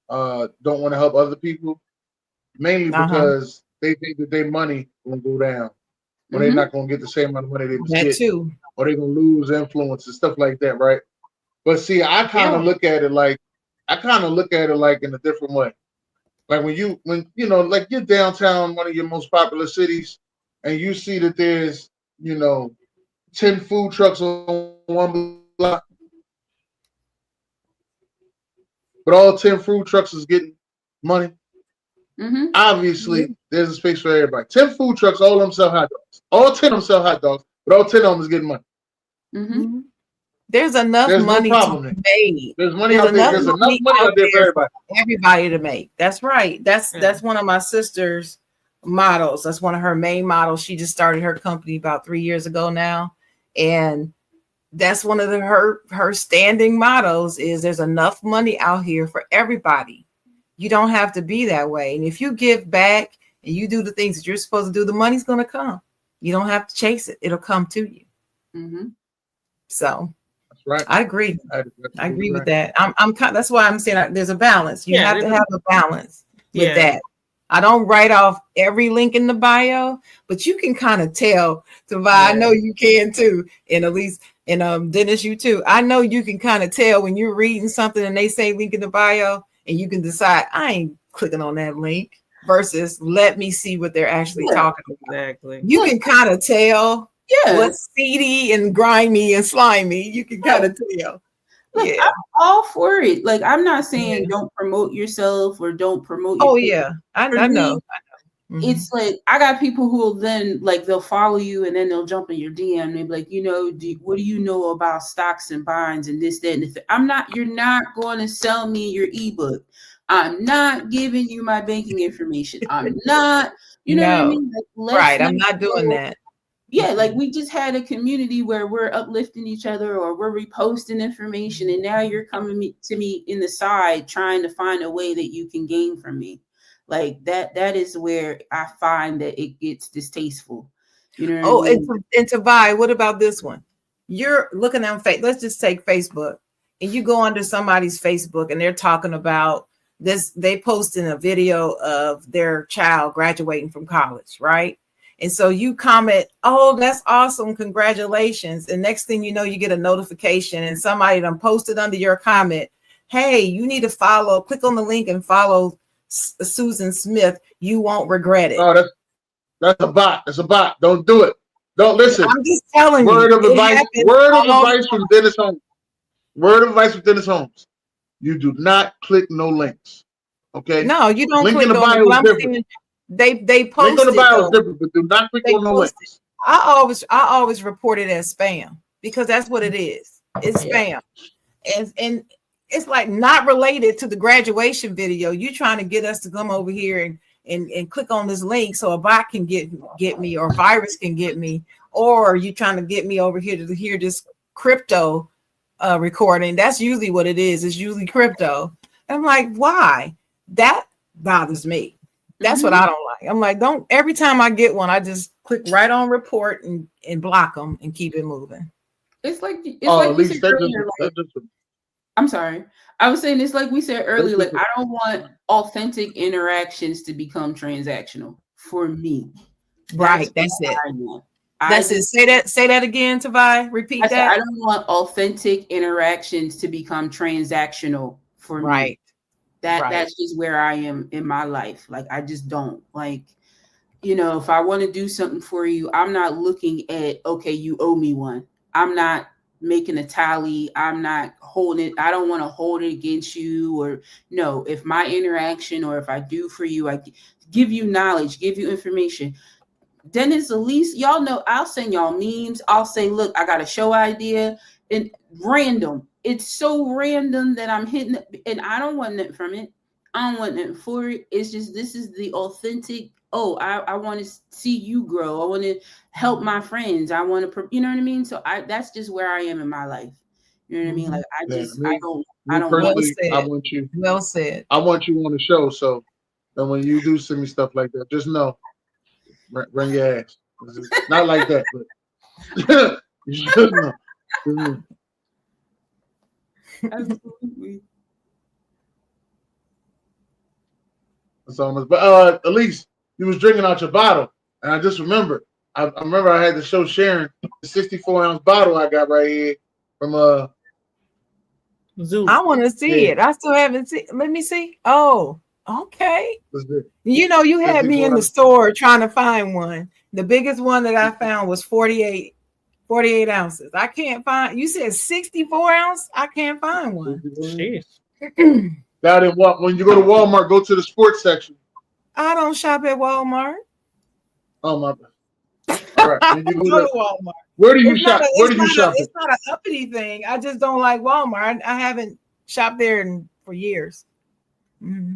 don't want to help other people, mainly because they think that their money will go down, or they're not going to get the same amount of money they was getting, or they're going to lose influence and stuff like that, right? But see, I kind of look at it like in a different way. Like when you know, like you're downtown, one of your most popular cities, and you see that there's 10 food trucks on one block, but all 10 food trucks is getting money. Obviously, there's a space for everybody. 10 food trucks, all of them sell hot dogs. All 10 of them sell hot dogs, but all 10 of them is getting money. There's enough money to be made. There's money out there. There's enough money out there for everybody to make. That's right. That's one of my sister's models. That's one of her main models. She just started her company about 3 years ago now, and that's one of her standing mottos is there's enough money out here for everybody. You don't have to be that way. And if you give back and you do the things that you're supposed to do, the money's going to come. You don't have to chase it. It'll come to you. So that's right. I agree. I agree with that. That's why I'm saying there's a balance. You have to have a balance with that. I don't write off every link in the bio, but you can kind of tell. I know you can too. And at least, and Dennis, you too. I know you can kind of tell when you're reading something and they say link in the bio, and you can decide I ain't clicking on that link versus let me see what they're actually talking about. Exactly. You can kind of tell what's seedy and grimy and slimy. You can kind of tell. Look, I'm all for it. Like, I'm not saying don't promote yourself or don't promote your I know. It's like I got people who will then they'll follow you and then they'll jump in your DM and they'll be like, what do you know about stocks and bonds and this, that, and the you're not going to sell me your ebook. I'm not giving you my banking information. I'm not, what I mean? Right. I'm not doing that. Yeah, we just had a community where we're uplifting each other or we're reposting information, and now you're coming to me in the side trying to find a way that you can gain from me. Like that is where I find that it gets distasteful. You know what I mean? And to buy, what about this one? You're looking on Facebook. Let's just take Facebook, and you go under somebody's Facebook and they're talking about, they posted a video of their child graduating from college, right? And so you comment, oh, that's awesome, congratulations. And next thing you know, you get a notification and somebody done posted under your comment, hey, you need to click on the link and follow Susan Smith. You won't regret it. Oh, that's a bot. It's a bot. Don't do it. Don't listen. I'm just telling Word you. of advice from Dennis Holmes. Word of advice from Dennis Holmes. You do not click no links. Okay? No, you don't link click in the bio is different. They posted. Link on the bio is different, but do not click on no links. I always report it as spam because that's what it is. It's spam. And it's like not related to the graduation video. You trying to get us to come over here and click on this link so a bot can get me or a virus can get me, or you trying to get me over here to hear this crypto recording. That's usually what it is. It's usually crypto. And I'm like, why? That bothers me. That's what I don't like. I'm like, don't, every time I get one, I just click right on report and block them and keep it moving. It's like we said earlier, I'm sorry. I was saying it's like we said earlier, like I don't want authentic interactions to become transactional for me. Right. That's it. That's it. Say that again, Tavai. Repeat that. I don't want authentic interactions to become transactional for me. That's just where I am in my life. Like I just don't like, if I want to do something for you, I'm not looking at, okay, you owe me one. I'm not making a tally. I'm not holding it. I don't want to hold it against you, or no, if my interaction or if I do for you, I give you knowledge, give you information. Then it's at least, y'all know, I'll send y'all memes. I'll say, look, I got a show idea, and random. It's so random that I'm hitting it, and I don't want nothing from it. I don't want nothing for it. It's just, this is the authentic, I want to see you grow. I want to help my friends. I want to, you know what I mean? So that's just where I am in my life. You know what I mean? Like I don't well said. I want you on the show. So that when you do send me stuff like that, just know, bring your ass. Not like that, but you should know. Absolutely. But at least you was drinking out your bottle, and I just remembered. I remember I had to show Sharon the 64-ounce bottle I got right here from Zoo. I want to see it. I still haven't seen. Let me see. Oh, okay. You had me in the store trying to find one. The biggest one that I found was 48 ounces. I can't find. You said 64 ounce. I can't find one. Jeez. When you go to Walmart, go to the sports section. I don't shop at Walmart. Oh my God. All right. When you go to Walmart. Where do you shop? It's not an uppity thing. I just don't like Walmart. I haven't shopped there for years. Mm-hmm.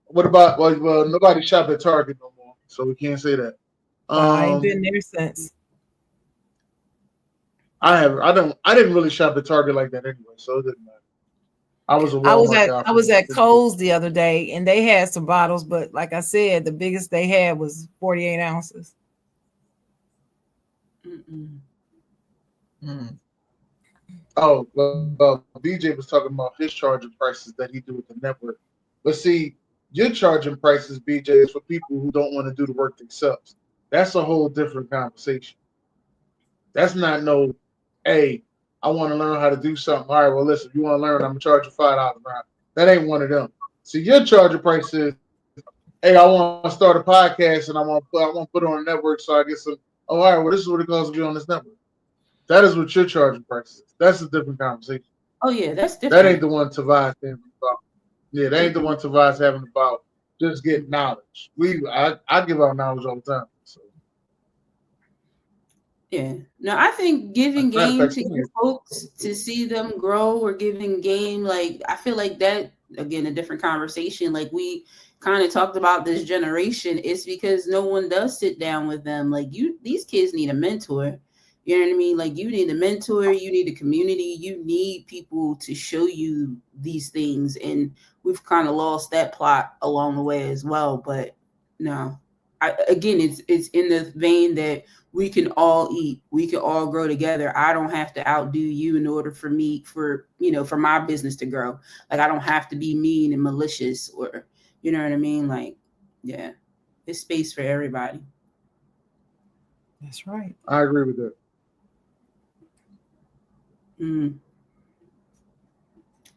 What about nobody shop at Target no more, so we can't say that. I ain't been there since. I didn't really shop at Target like that anyway, so it didn't matter. I was at Kohl's the other day, and they had some bottles, but like I said, the biggest they had was 48 ounces. Oh, well, BJ was talking about his charging prices that he do with the network. But see, your charging prices, BJ, is for people who don't want to do the work themselves. That's a whole different conversation. That's not hey, I want to learn how to do something. All right, well, listen, if you want to learn, I'm going to charge you $5 an hour. That ain't one of them. See, your charging price is, hey, I want to start a podcast and I want to put it on a network so I get some, all right, well, this is what it costs to be on this network. That is what your charging price is. That's a different conversation. Oh, yeah, that's different. That ain't the one Tavai's having about. Yeah, that ain't the one Tavai's having about just getting knowledge. I give out knowledge all the time. So. Yeah. No, I think giving game to your folks to see them grow, or giving game, like, I feel like that, again, a different conversation. Like we kind of talked about this generation, it's because no one does sit down with them. Like these kids need a mentor. You know what I mean? Like you need a mentor, you need a community, you need people to show you these things. And we've kind of lost that plot along the way as well. But no, it's in the vein that we can all eat, we can all grow together. I don't have to outdo you in order for me, for my business to grow. Like, I don't have to be mean and malicious, or you know what I mean? Like, yeah, it's space for everybody. That's right. I agree with that.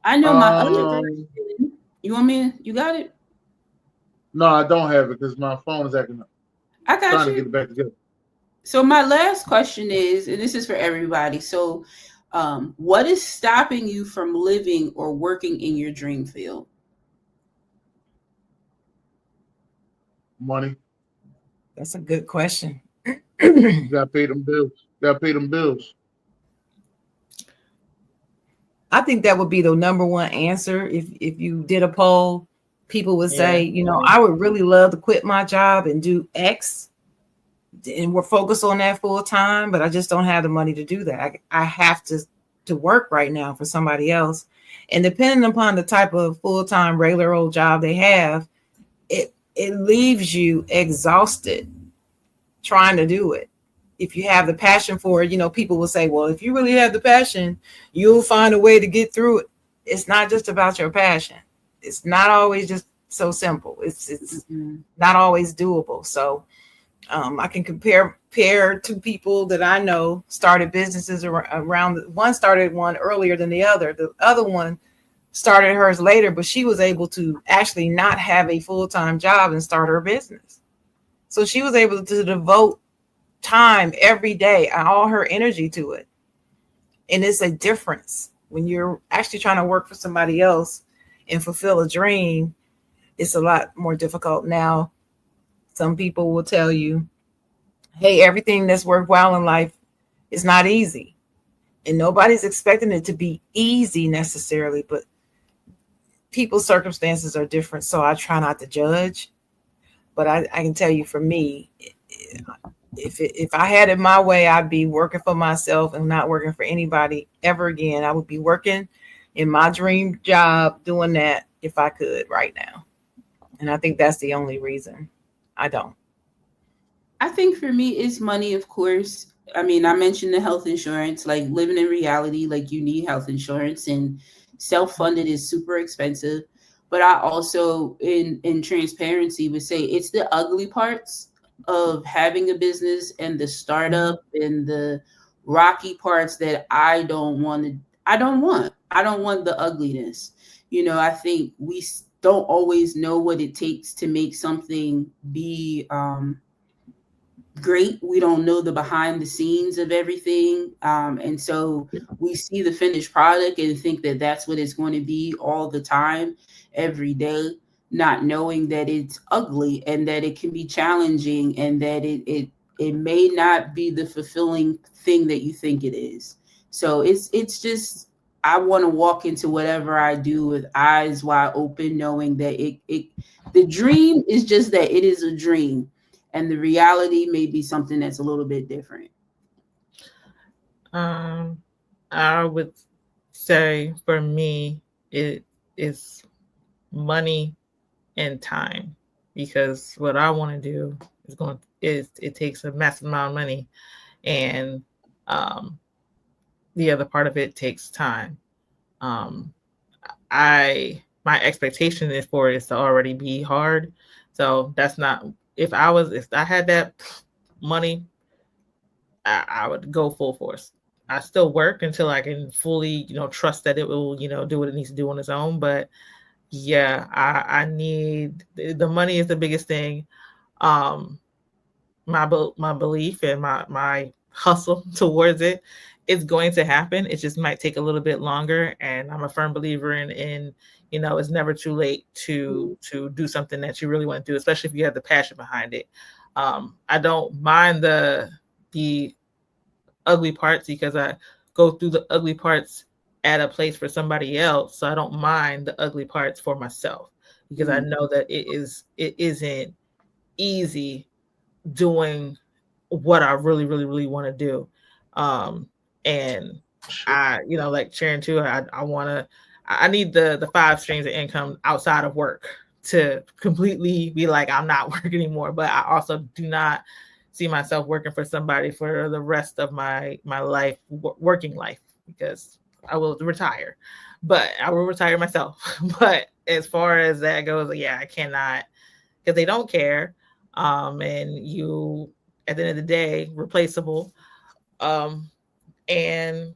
I know my other question. You want me? You got it? No, I don't have it because my phone is acting up. I got Trying you. to get it back together. So my last question is, and this is for everybody. So, what is stopping you from living or working in your dream field? Money. That's a good question. You gotta pay them bills. Gotta pay them bills. I think that would be the number one answer. If you did a poll, people would say, I would really love to quit my job and do X, and we're focused on that full time, but I just don't have the money to do that. I have to work right now for somebody else. And depending upon the type of full-time regular old job they have, it leaves you exhausted trying to do it. If you have the passion for it, people will say, well, if you really have the passion, you'll find a way to get through it. It's not just about your passion. It's not always just so simple. It's not always doable. So I can compare two people that I know started businesses around. One started one earlier than the other. The other one started hers later, but she was able to actually not have a full-time job and start her business. So she was able to devote time every day and all her energy to it. And it's a difference when you're actually trying to work for somebody else and fulfill a dream. It's a lot more difficult. Now, some people will tell you, hey, everything that's worthwhile in life is not easy. And nobody's expecting it to be easy necessarily, but people's circumstances are different. So I try not to judge. But I can tell you, for me, if I had it my way, I'd be working for myself and not working for anybody ever again. I would be working in my dream job, doing that if I could right now. And I think that's the only reason I don't. I think for me, it's money, of course. I mean, I mentioned the health insurance, like living in reality, like you need health insurance, and self-funded is super expensive. But I also, in transparency, would say it's the ugly parts of having a business and the startup and the rocky parts that I don't want. I don't want the ugliness. I think we don't always know what it takes to make something be great. We don't know the behind the scenes of everything. And so we see the finished product and think that that's what it's going to be all the time, every day, not knowing that it's ugly and that it can be challenging and that it may not be the fulfilling thing that you think it is. So it's just, I want to walk into whatever I do with eyes wide open, knowing that the dream is just that it is a dream. And the reality may be something that's a little bit different. I would say for me, it is money and time, because what I want to do it takes a massive amount of money, and the other part of it takes time. My expectation is for it to already be hard, so that's not. If I had that money, I would go full force. I still work until I can fully, trust that it will, do what it needs to do on its own. But yeah, I need the money is the biggest thing. My belief and my hustle towards it is going to happen. It just might take a little bit longer. And I'm a firm believer in it's never too late to do something that you really want to do, especially if you have the passion behind it. I don't mind the ugly parts, because I go through the ugly parts at a place for somebody else. So I don't mind the ugly parts for myself, because I know that it isn't easy doing what I really, really, really want to do. And I, like Sharon too, I need the 5 streams of income outside of work to completely be like, I'm not working anymore. But I also do not see myself working for somebody for the rest of my life, working life, because I will retire, but I will retire myself. But as far as that goes, yeah, I cannot, because they don't care. And you, at the end of the day, replaceable. And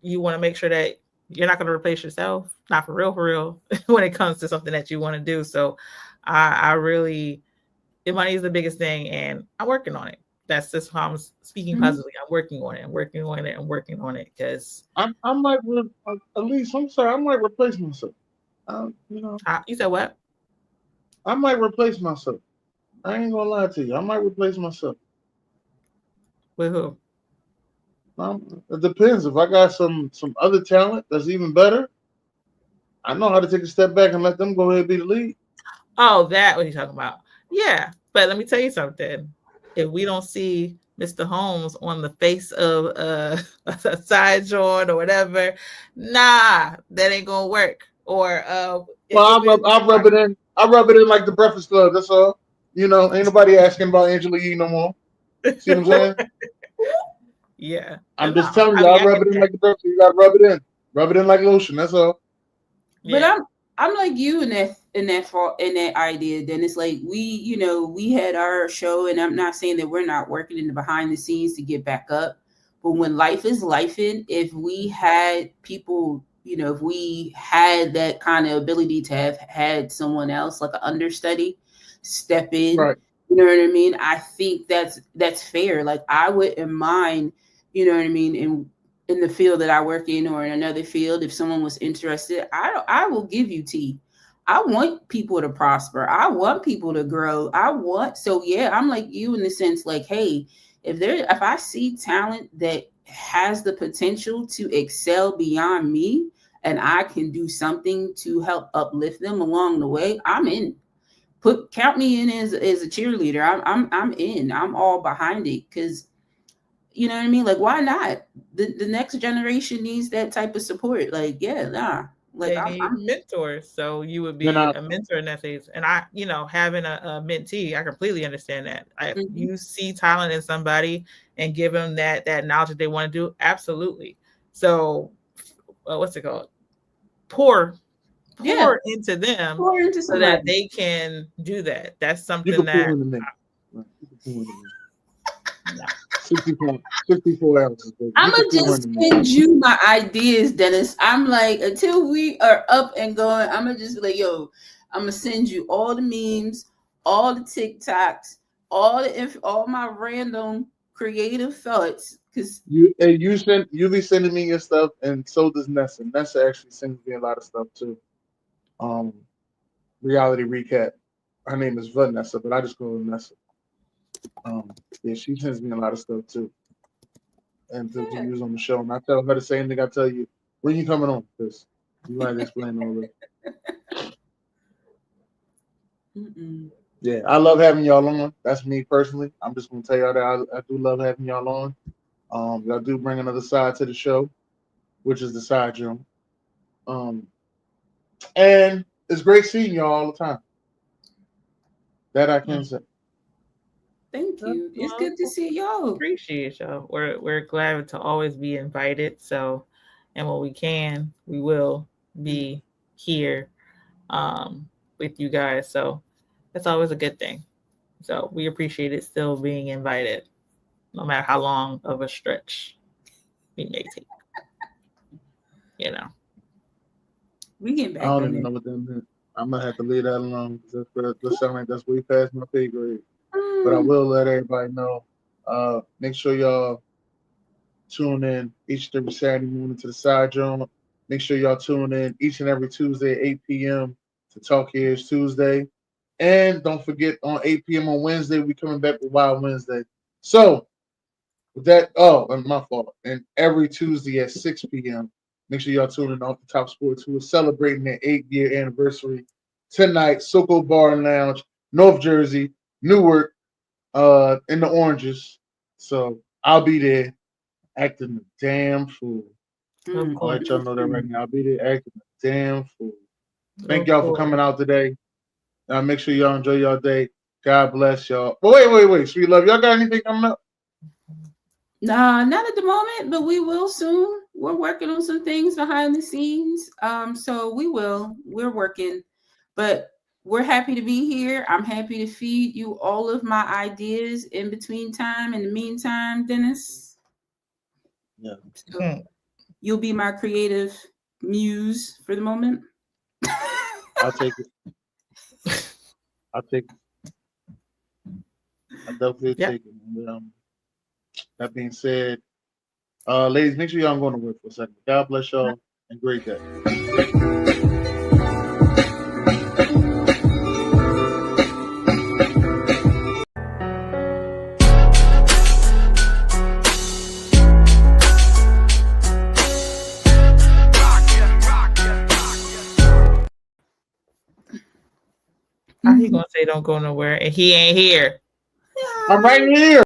you want to make sure that you're not going to replace yourself, not for real, when it comes to something that you want to do. So I really, the money is the biggest thing, and I'm working on it. That's just how I'm speaking positively. I'm working on it. I'm working on it. I'm working on it because I might, at least I'm sorry, I might replace myself. you said what? I might replace myself. I ain't gonna lie to you. I might replace myself. With who? It depends. If I got some other talent that's even better, I know how to take a step back and let them go ahead and be the lead. Oh, that what are you talking about? Yeah, but let me tell you something. If we don't see Mr. Holmes on the face of a Side Jawn or whatever, nah, that ain't gonna work. Or Well, I'll rub it in. I rub it in like the Breakfast Club. That's all. Ain't nobody asking about Angela Yee no more. See what I'm saying? Yeah, I'm no, just telling I you, mean, I rub it in like the Breakfast. You got to rub it in. Rub it in like lotion. That's all. But yeah. I'm like you in that idea. Then it's like we had our show, and I'm not saying that we're not working in the behind the scenes to get back up. But when life is lifing, if we had people, if we had that kind of ability to have had someone else like an understudy step in, Right. you know what I mean? I think that's fair. Like I wouldn't mind, you know what I mean, in the field that I work in or in another field, if someone was interested, I will give you tea. I want people to prosper. I want people to grow. So yeah, I'm like you in the sense like, hey, if I see talent that has the potential to excel beyond me and I can do something to help uplift them along the way, I'm in. Count me in as a cheerleader. I'm in. I'm all behind it because you know what I mean? Like, why not? The next generation needs that type of support. Like, yeah, nah. Like, They need I'm mentors, so you would Then be a mentor in that phase. And I, having a mentee, I completely understand that. If you see talent in somebody and give them that knowledge that they want to do, absolutely. So, what's it called? Pour into them pour into so that somebody. they can do that. That's You something can that pour in the minute. You can pour in the minute. no. 64 ounces. Baby. I'm gonna just send you my ideas, Dennis. I'm like, until we are up and going, I'm gonna just be like, yo, I'm gonna send you all the memes, all the TikToks, all my random creative thoughts. Cause you be sending me your stuff, and so does Nessa. Nessa actually sends me a lot of stuff too. Reality recap. Her name is Vanessa, but I just call her Nessa. Yeah, she sends me a lot of stuff too, and to use on the show. And I tell her the same thing I tell you. When you coming on? Because you had to explain all this. Yeah, I love having y'all on. That's me personally. I'm just gonna tell y'all that I do love having y'all on. Y'all do bring another side to the show, which is the Side Jawn. And it's great seeing y'all all the time. That I can say. Thank you. It's good to see y'all. Appreciate y'all. We're glad to always be invited. So, and when we can, we will be here with you guys. So that's always a good thing. So we appreciate it still being invited, no matter how long of a stretch we may take. We get back. I don't even know what that meant. I'm gonna have to leave that alone because that sound like that's way past my pay grade. But I will let everybody know. Make sure y'all tune in each and every Saturday morning to the Side Jawn. Make sure y'all tune in each and every Tuesday at 8 p.m. to Talk Here's Tuesday. And don't forget on 8 p.m. on Wednesday, we coming back with Wild Wednesday. So with that, my fault. And every Tuesday at 6 p.m. Make sure y'all tune in Off the Top Sports, who is celebrating their 8-year anniversary tonight. Soko Bar and Lounge, North Jersey, Newark, in the Oranges. So I'll be there acting a damn fool. I'll let y'all know that right now. I'll be there acting a damn fool. Thank y'all for coming out today. Make sure y'all enjoy your day. God bless y'all. But wait. Sweet Love, y'all got anything coming up? Nah, not at the moment, but we will soon. We're working on some things behind the scenes. So we will. We're working, but we're happy to be here. I'm happy to feed you all of my ideas in between time. In the meantime, Dennis. Yeah. So you'll be my creative muse for the moment. I'll take it. I definitely take it. That being said, ladies, make sure y'all going to work for a second. God bless y'all and great day. How he gonna say don't go nowhere and he ain't here? I'm right here.